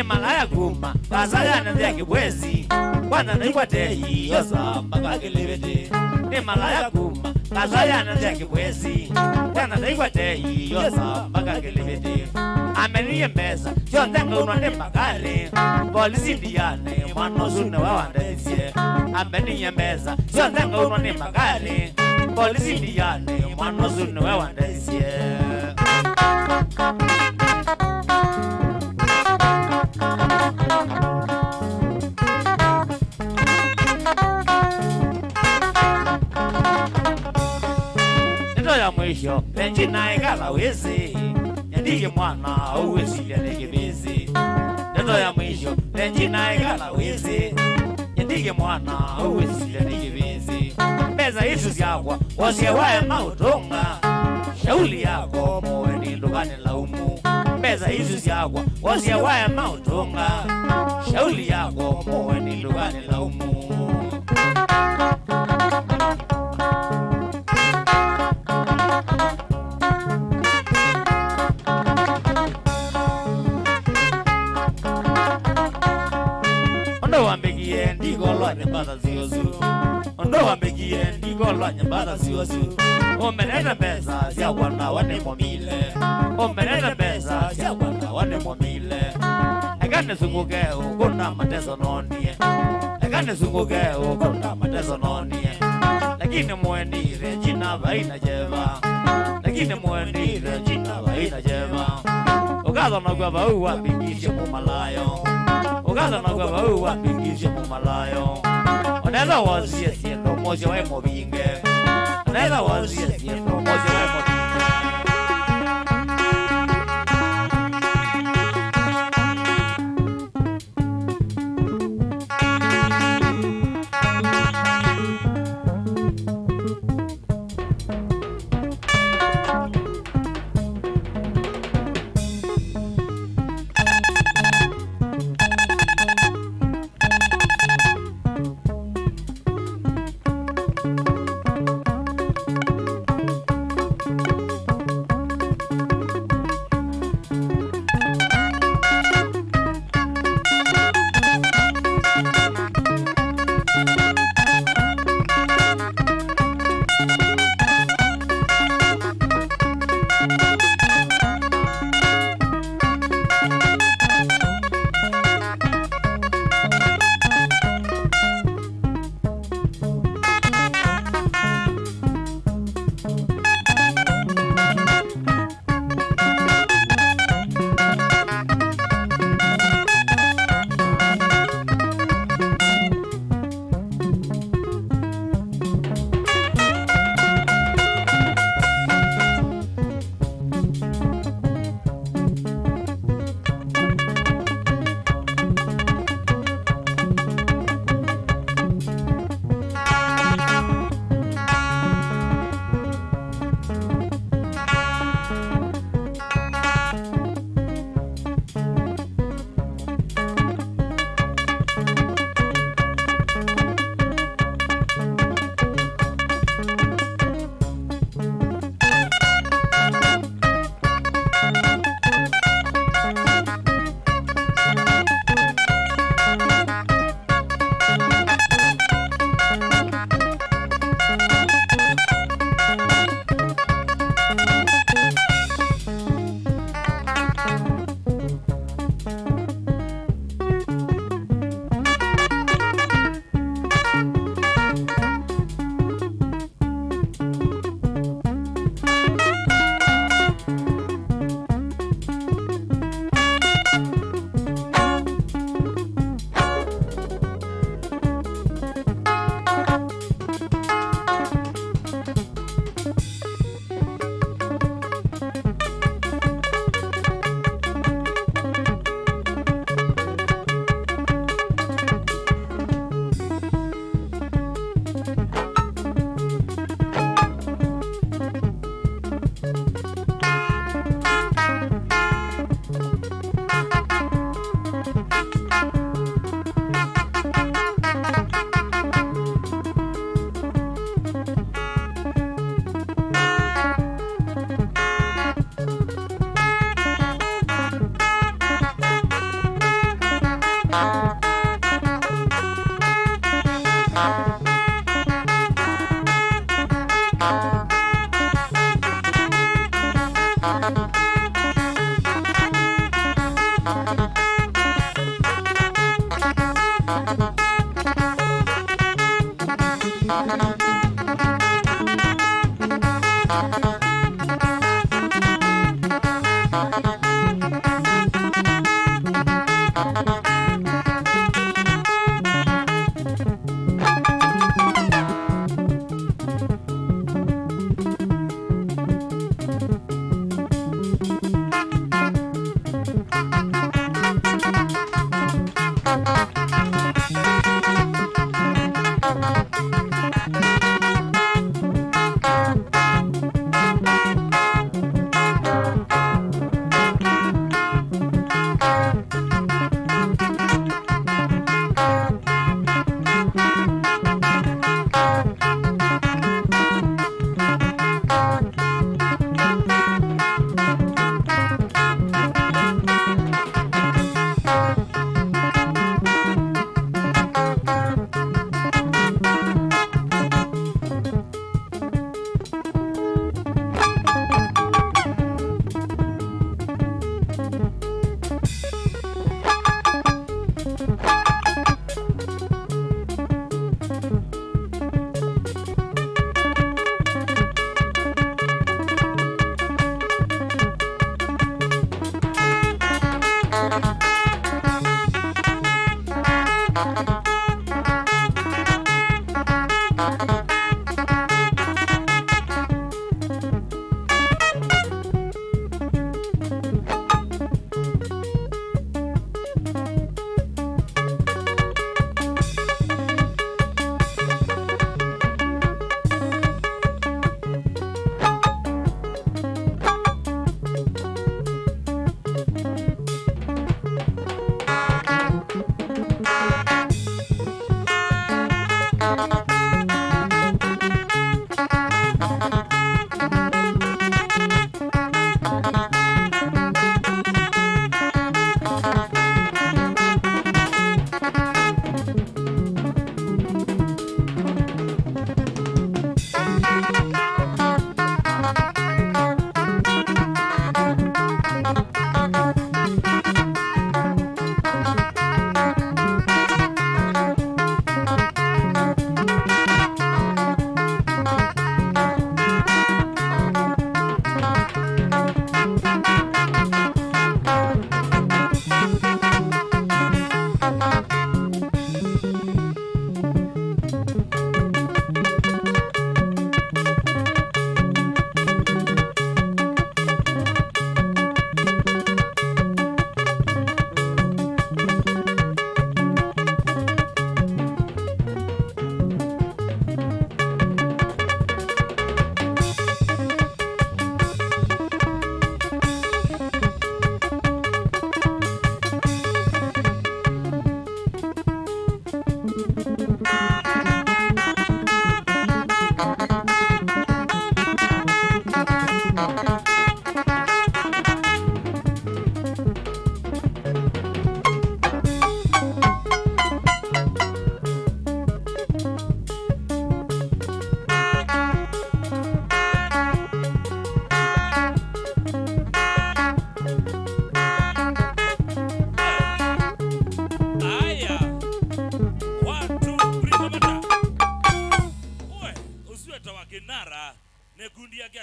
Malaya kuma Bazagana vya kibwezi Kwanza naikwa tehi Yosa mpaka kilibiti Ni malaya kuma Bazagana vya kibwezi Kwanza naikwa tehi Yosa mpaka kilibiti Ameniye mbeza Chontenga unwande magari Polisi ndiyane Mwano sune wawandezie Ameniye mbeza Chontenga unwande magari Polisi ndiyane Mwano sune wawandezie ya mwisho Regina igala wezi Yandike mwana uwezi yandike bizi Nendo ya mwisho Regina igala wezi Yandike mwana uwezi yandike bizi Meza isu ziyakwa Wasiyawae mautonga Shauli yako moe ni ndugane laumu Meza isu ziyakwa Wasiyawae mautonga Shauli yako moe ni ndugane laumu Ondo wambegie ndigolwa nyambada ziozu Ondo wambegie ndigolwa nyambada ziozu Omenenda pesa siya wana wane momile Omenenda pesa siya wana wane momile Egane sunguke ukunda mateso nonie Egane sunguke ukunda mateso nonie Lakini mwendi Regina vaina jeva Lakini mwendi Regina vaina jeva Ugaza na kwa bauwa bingishe mumalayo Ugaza na kwa bauwa bingishe mumalayo Oneza wazie siendo moja wa mobinge Oneza wazie siendo moja wa mobinge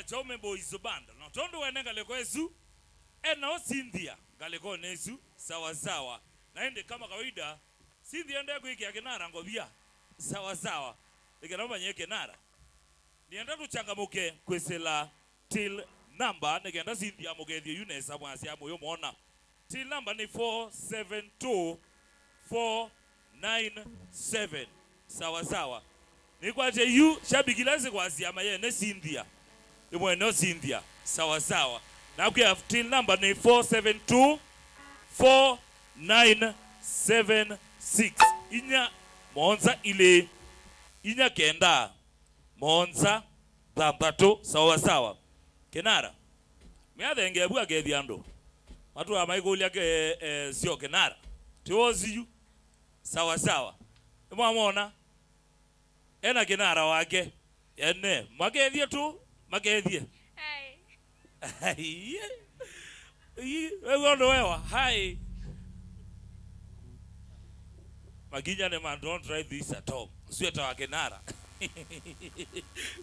Chome boys band. Na tondo wene galeko ezu. Ena Cynthia galeko nezu sawa sawa. Naende kama kawaida Cynthia ndio kuiki ya Kinara ngobia sawa sawa. Nikeromba nye Kinara. Nienda tuchangamuke kwesela till number negenda Cynthia mugethi Eunice abwasi amoyo mona. Till number ni 472497 sawa sawa. Nikwaje yu shabikilaze kwa siama ye ne Cynthia. Imwe no Cynthia sawa sawa. Na kwa till number ni 472497 inya monza ile inya kenda monza tatato sawa sawa. Kinara miathe ngebu agethi ando watu wa maigulia sio Kinara tiozi yu sawa sawa. Mwamona ena kinara wake ene magethie tu magethie hai wewe ndo wewe hai Maginya ne man don't try this at all sweta wa kinara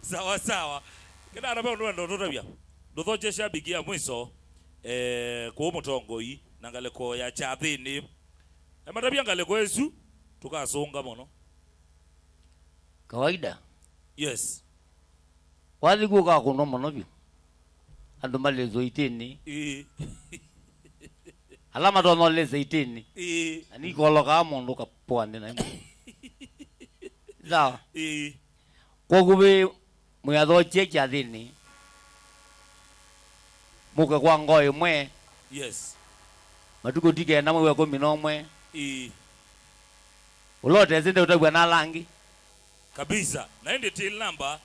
sawa sawa kinara bado ndo tabia ndothoje shabigia mwiso kwa mutongoi na ngaleko ya chathini matabia ngaleko yesu tukasonga mono kawaida yes wathi guka kuno mono bi andu malezo itini alama dono leze itini ani koloka mundu kapwani na za kwa gube muyathoche chathini muke kwa ngoi mwe yes matuko tike na mwe 11 ulote zinde utagwa na langi kabisa na ende till number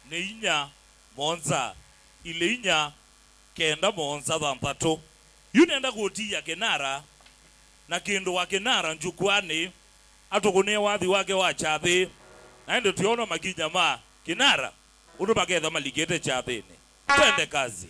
ne inya monza ile inya kenda monza thampatu yunenda kutia kenara na kindu wa kenara njukwani atugune wathi wake wa chathi na ende tuona Maginya ma kinara undu magetha maligete chathini twende kazi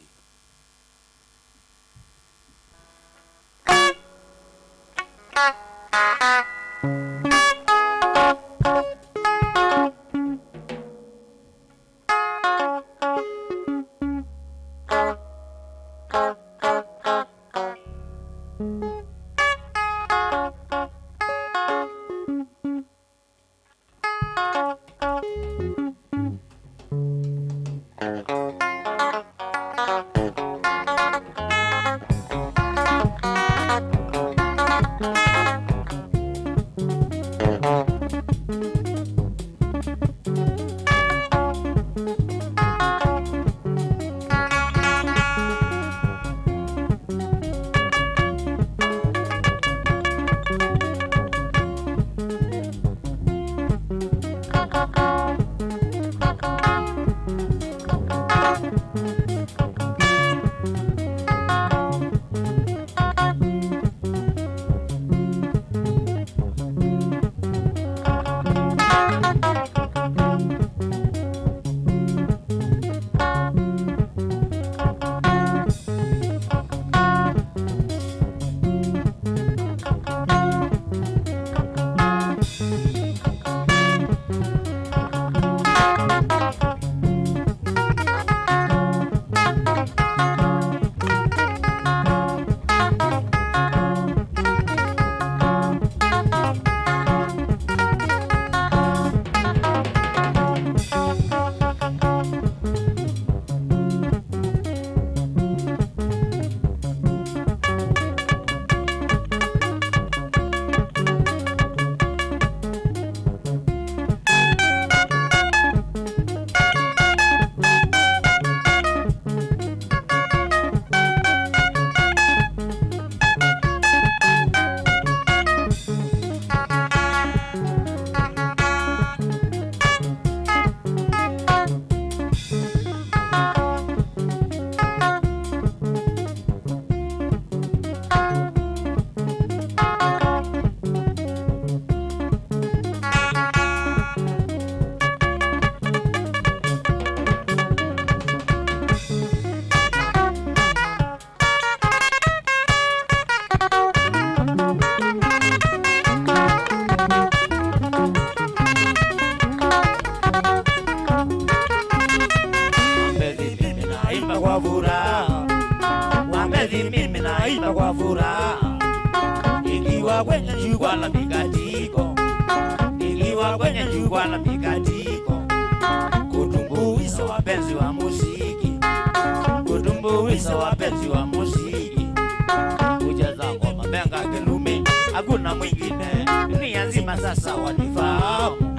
hakuna mwingine dunia nzima sasa wanifahamu.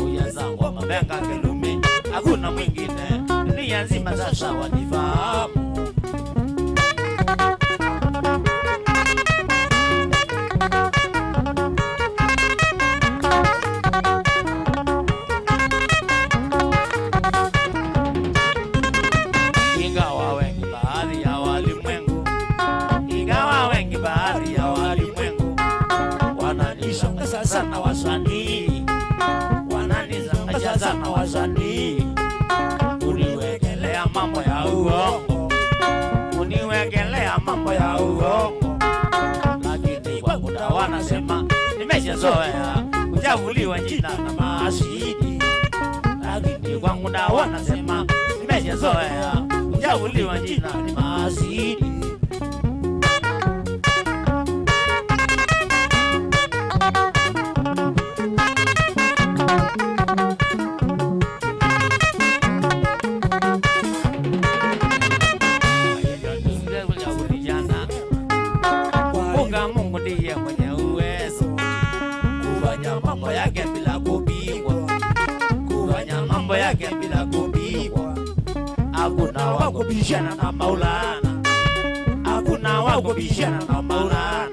Ujaza ngoma benga kelumi, hakuna mwingine dunia nzima sasa wanifahamu. Sana wasanii wananiza Napenda sana wasanii uniwekelea mambo ya uongo, uniwekelea mambo ya uongo, lakini kwa muda wanasema nimeshazoea kuchafuliwa jina na maasidi, lakini kwa muda wanasema nimeshazoea kuchafuliwa jina na maasidi. Mungu ndiye mwenye uwezo kufanya mambo yake bila kupingwa, kufanya mambo yake bila kupingwa. Hakuna wa kubishana na Maulana, hakuna wa kubishana na Maulana.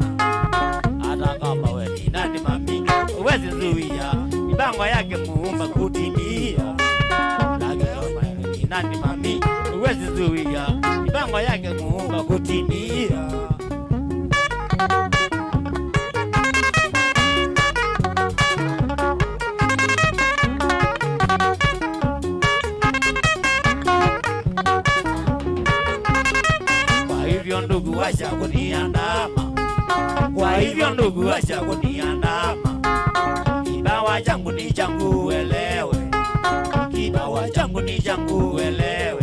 Hata kama wewe ni nani mami, huwezi zuia mipango yake Muumba kutimia. Lakini kama wewe ni nani mami, huwezi zuia mipango yake Muumba kutimia. Ndugu wacha kuniandama, kwa hivyo ndugu wacha kuniandama. Kipawa changu ni changu uelewe, kipawa changu ni changu uelewe.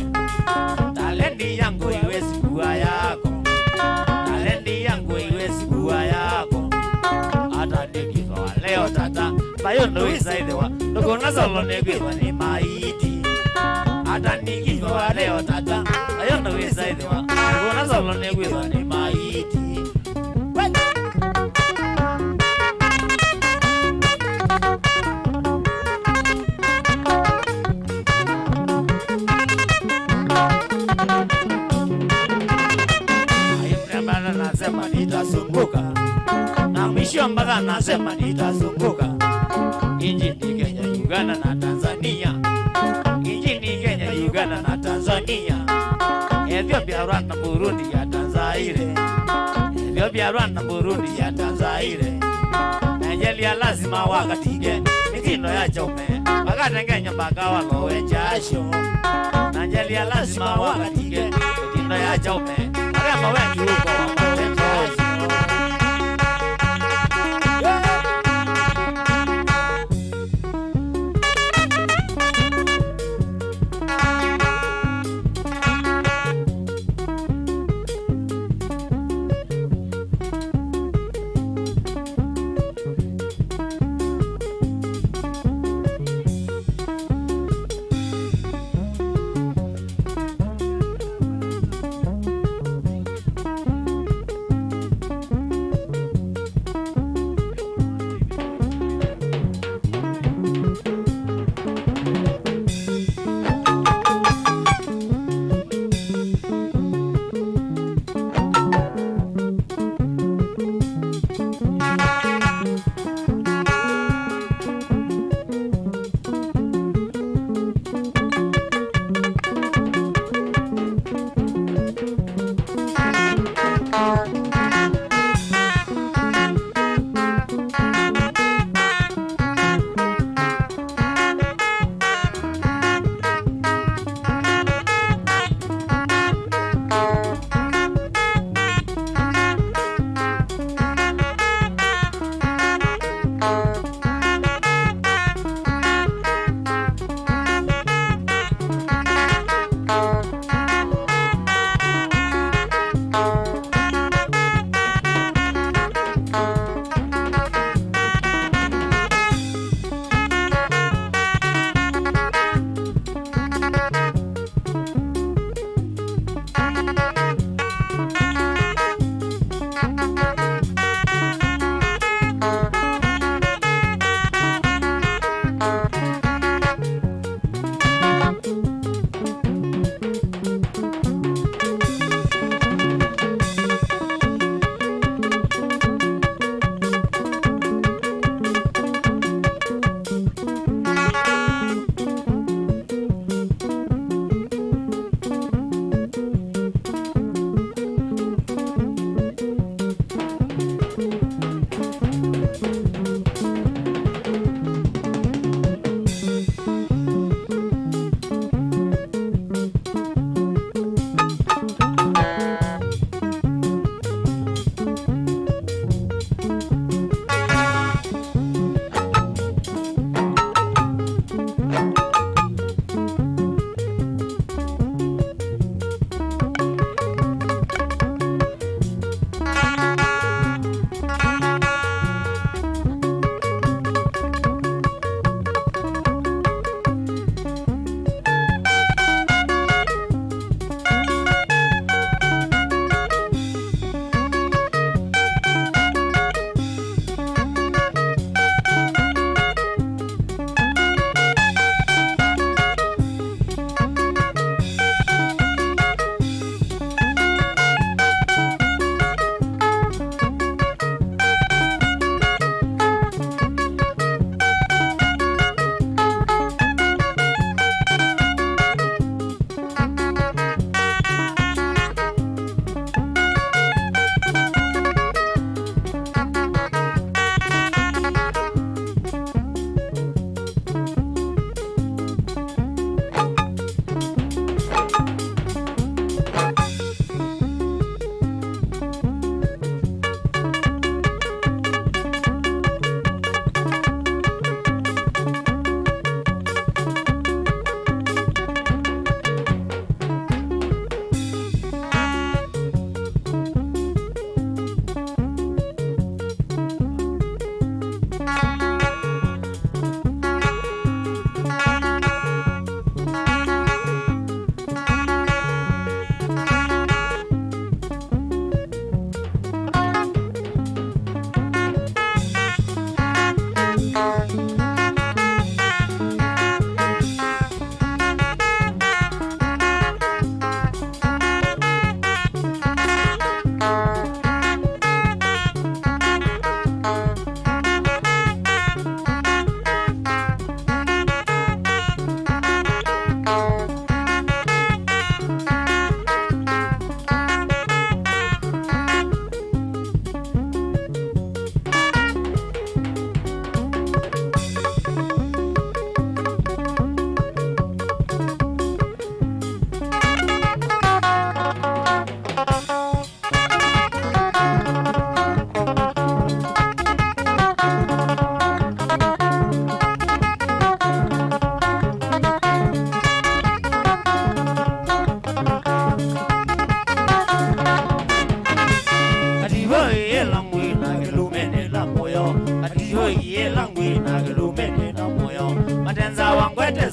Talenti yangu iwezi kuwa yako, talenti yangu iwezi kuwa yako. Hata nikifa leo tata bayo ndo isaidewa, ndugu nasolo negewa ni maiti. Hata nikifa leo tata bayo ndo isaidewa, ndugu nasolo negewa ni maiti. Nasema nitazunguka na mwisho mpaka nasema nitazunguka nchini Kenya, Uganda na Tanzania, nchini Kenya, Uganda na Tanzania, Ethiopia, Rwanda, Burundi ya Tanzaire, Ethiopia, Rwanda, Burundi ya Tanzaire. Nigeria lazima wakatige mitindo ya chome wakatengenya mpaka walowe jasho. Nigeria lazima wakatige mitindo ya chome warembo wengi huko walowe jasho.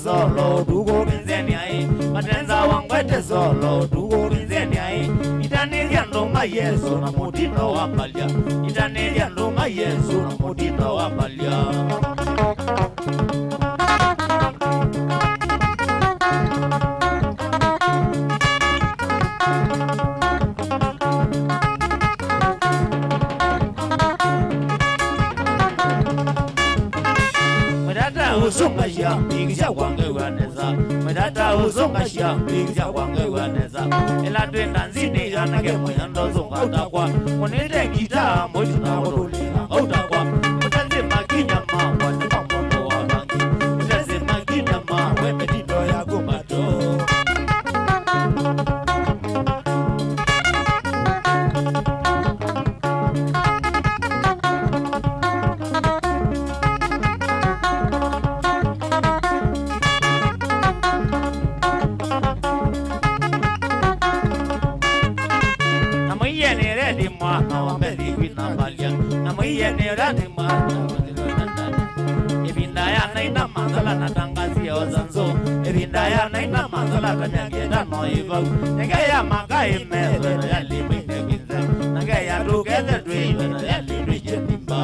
solo dugo benzeni ai matenza wangwete solo dugo benzeni ai itanelia ndoma Yesu na mutino wa malia itanelia ndoma Yesu na mutino wa malia Uzunga ya bigja wange waneza medata uzunga ya bigja wange waneza ela twenda nzini yana ke moyando zunga takwa monete gita moyuna odole otakwa mutaze makinya ma wana pamoto wa bangi mutaze makinya ma we medido ya gomato Ebindaya naina manzala natangazia wazanzo Ebindaya naina manzala kanyangeda noiva Negaya magai mewe ya limine kinze Negaya together dream ya limine jetimba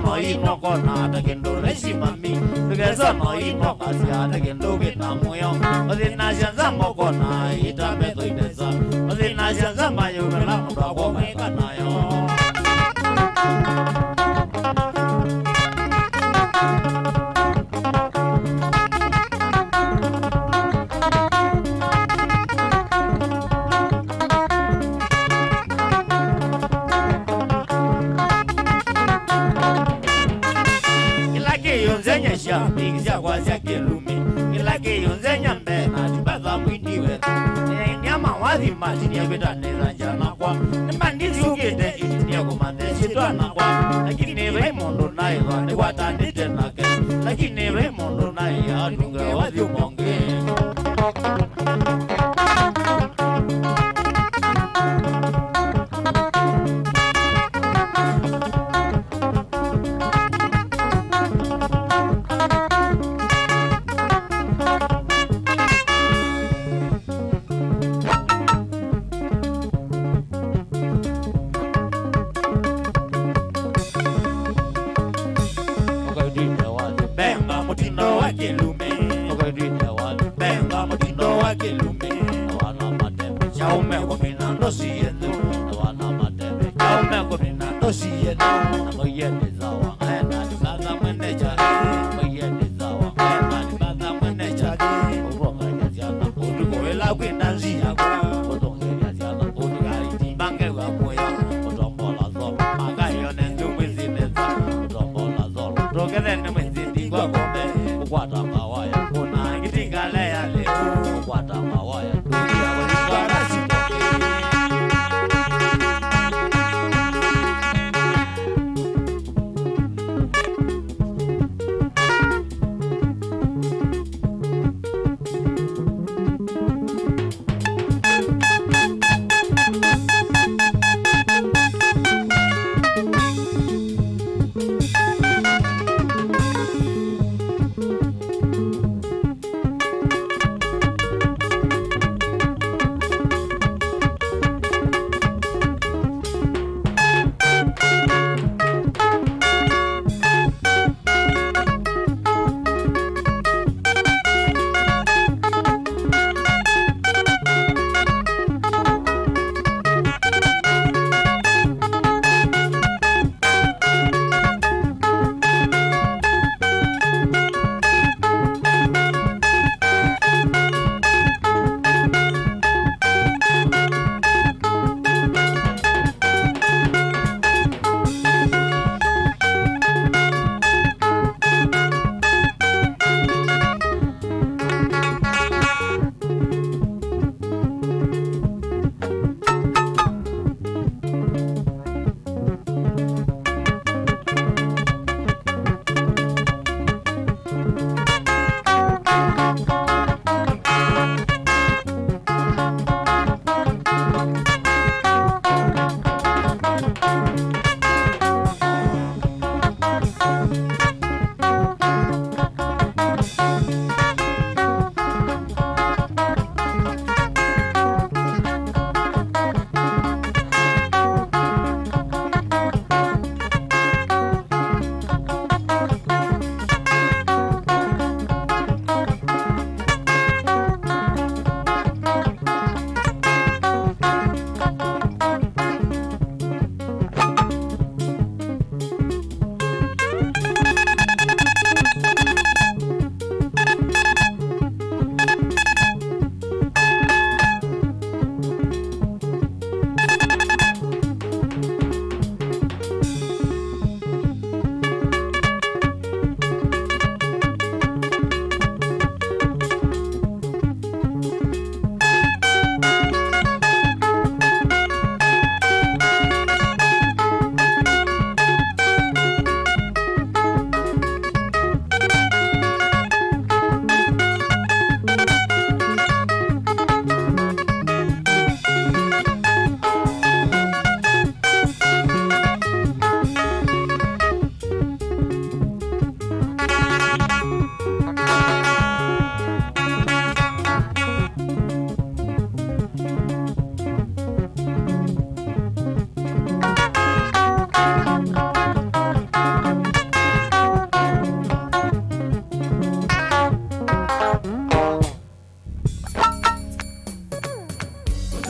no ino kona da kendo resi mami Tugezo no ino kasia da kendo kita muyo Odina shanza moko na ita beto itesa Odina shanza mayo na muda kwa meka na yo Bigja kwa zake lumi Ilake yonzenya mbena Tibaza mwiti wetu Nyama wazi majini ya kweta neza njana kwa Nimandizi ukete itini ya kumande shitwana kwa Lakini Raimondo na iwa ni watanite na ke Lakini Raimondo na iya atunge wazi umonge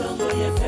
Motongo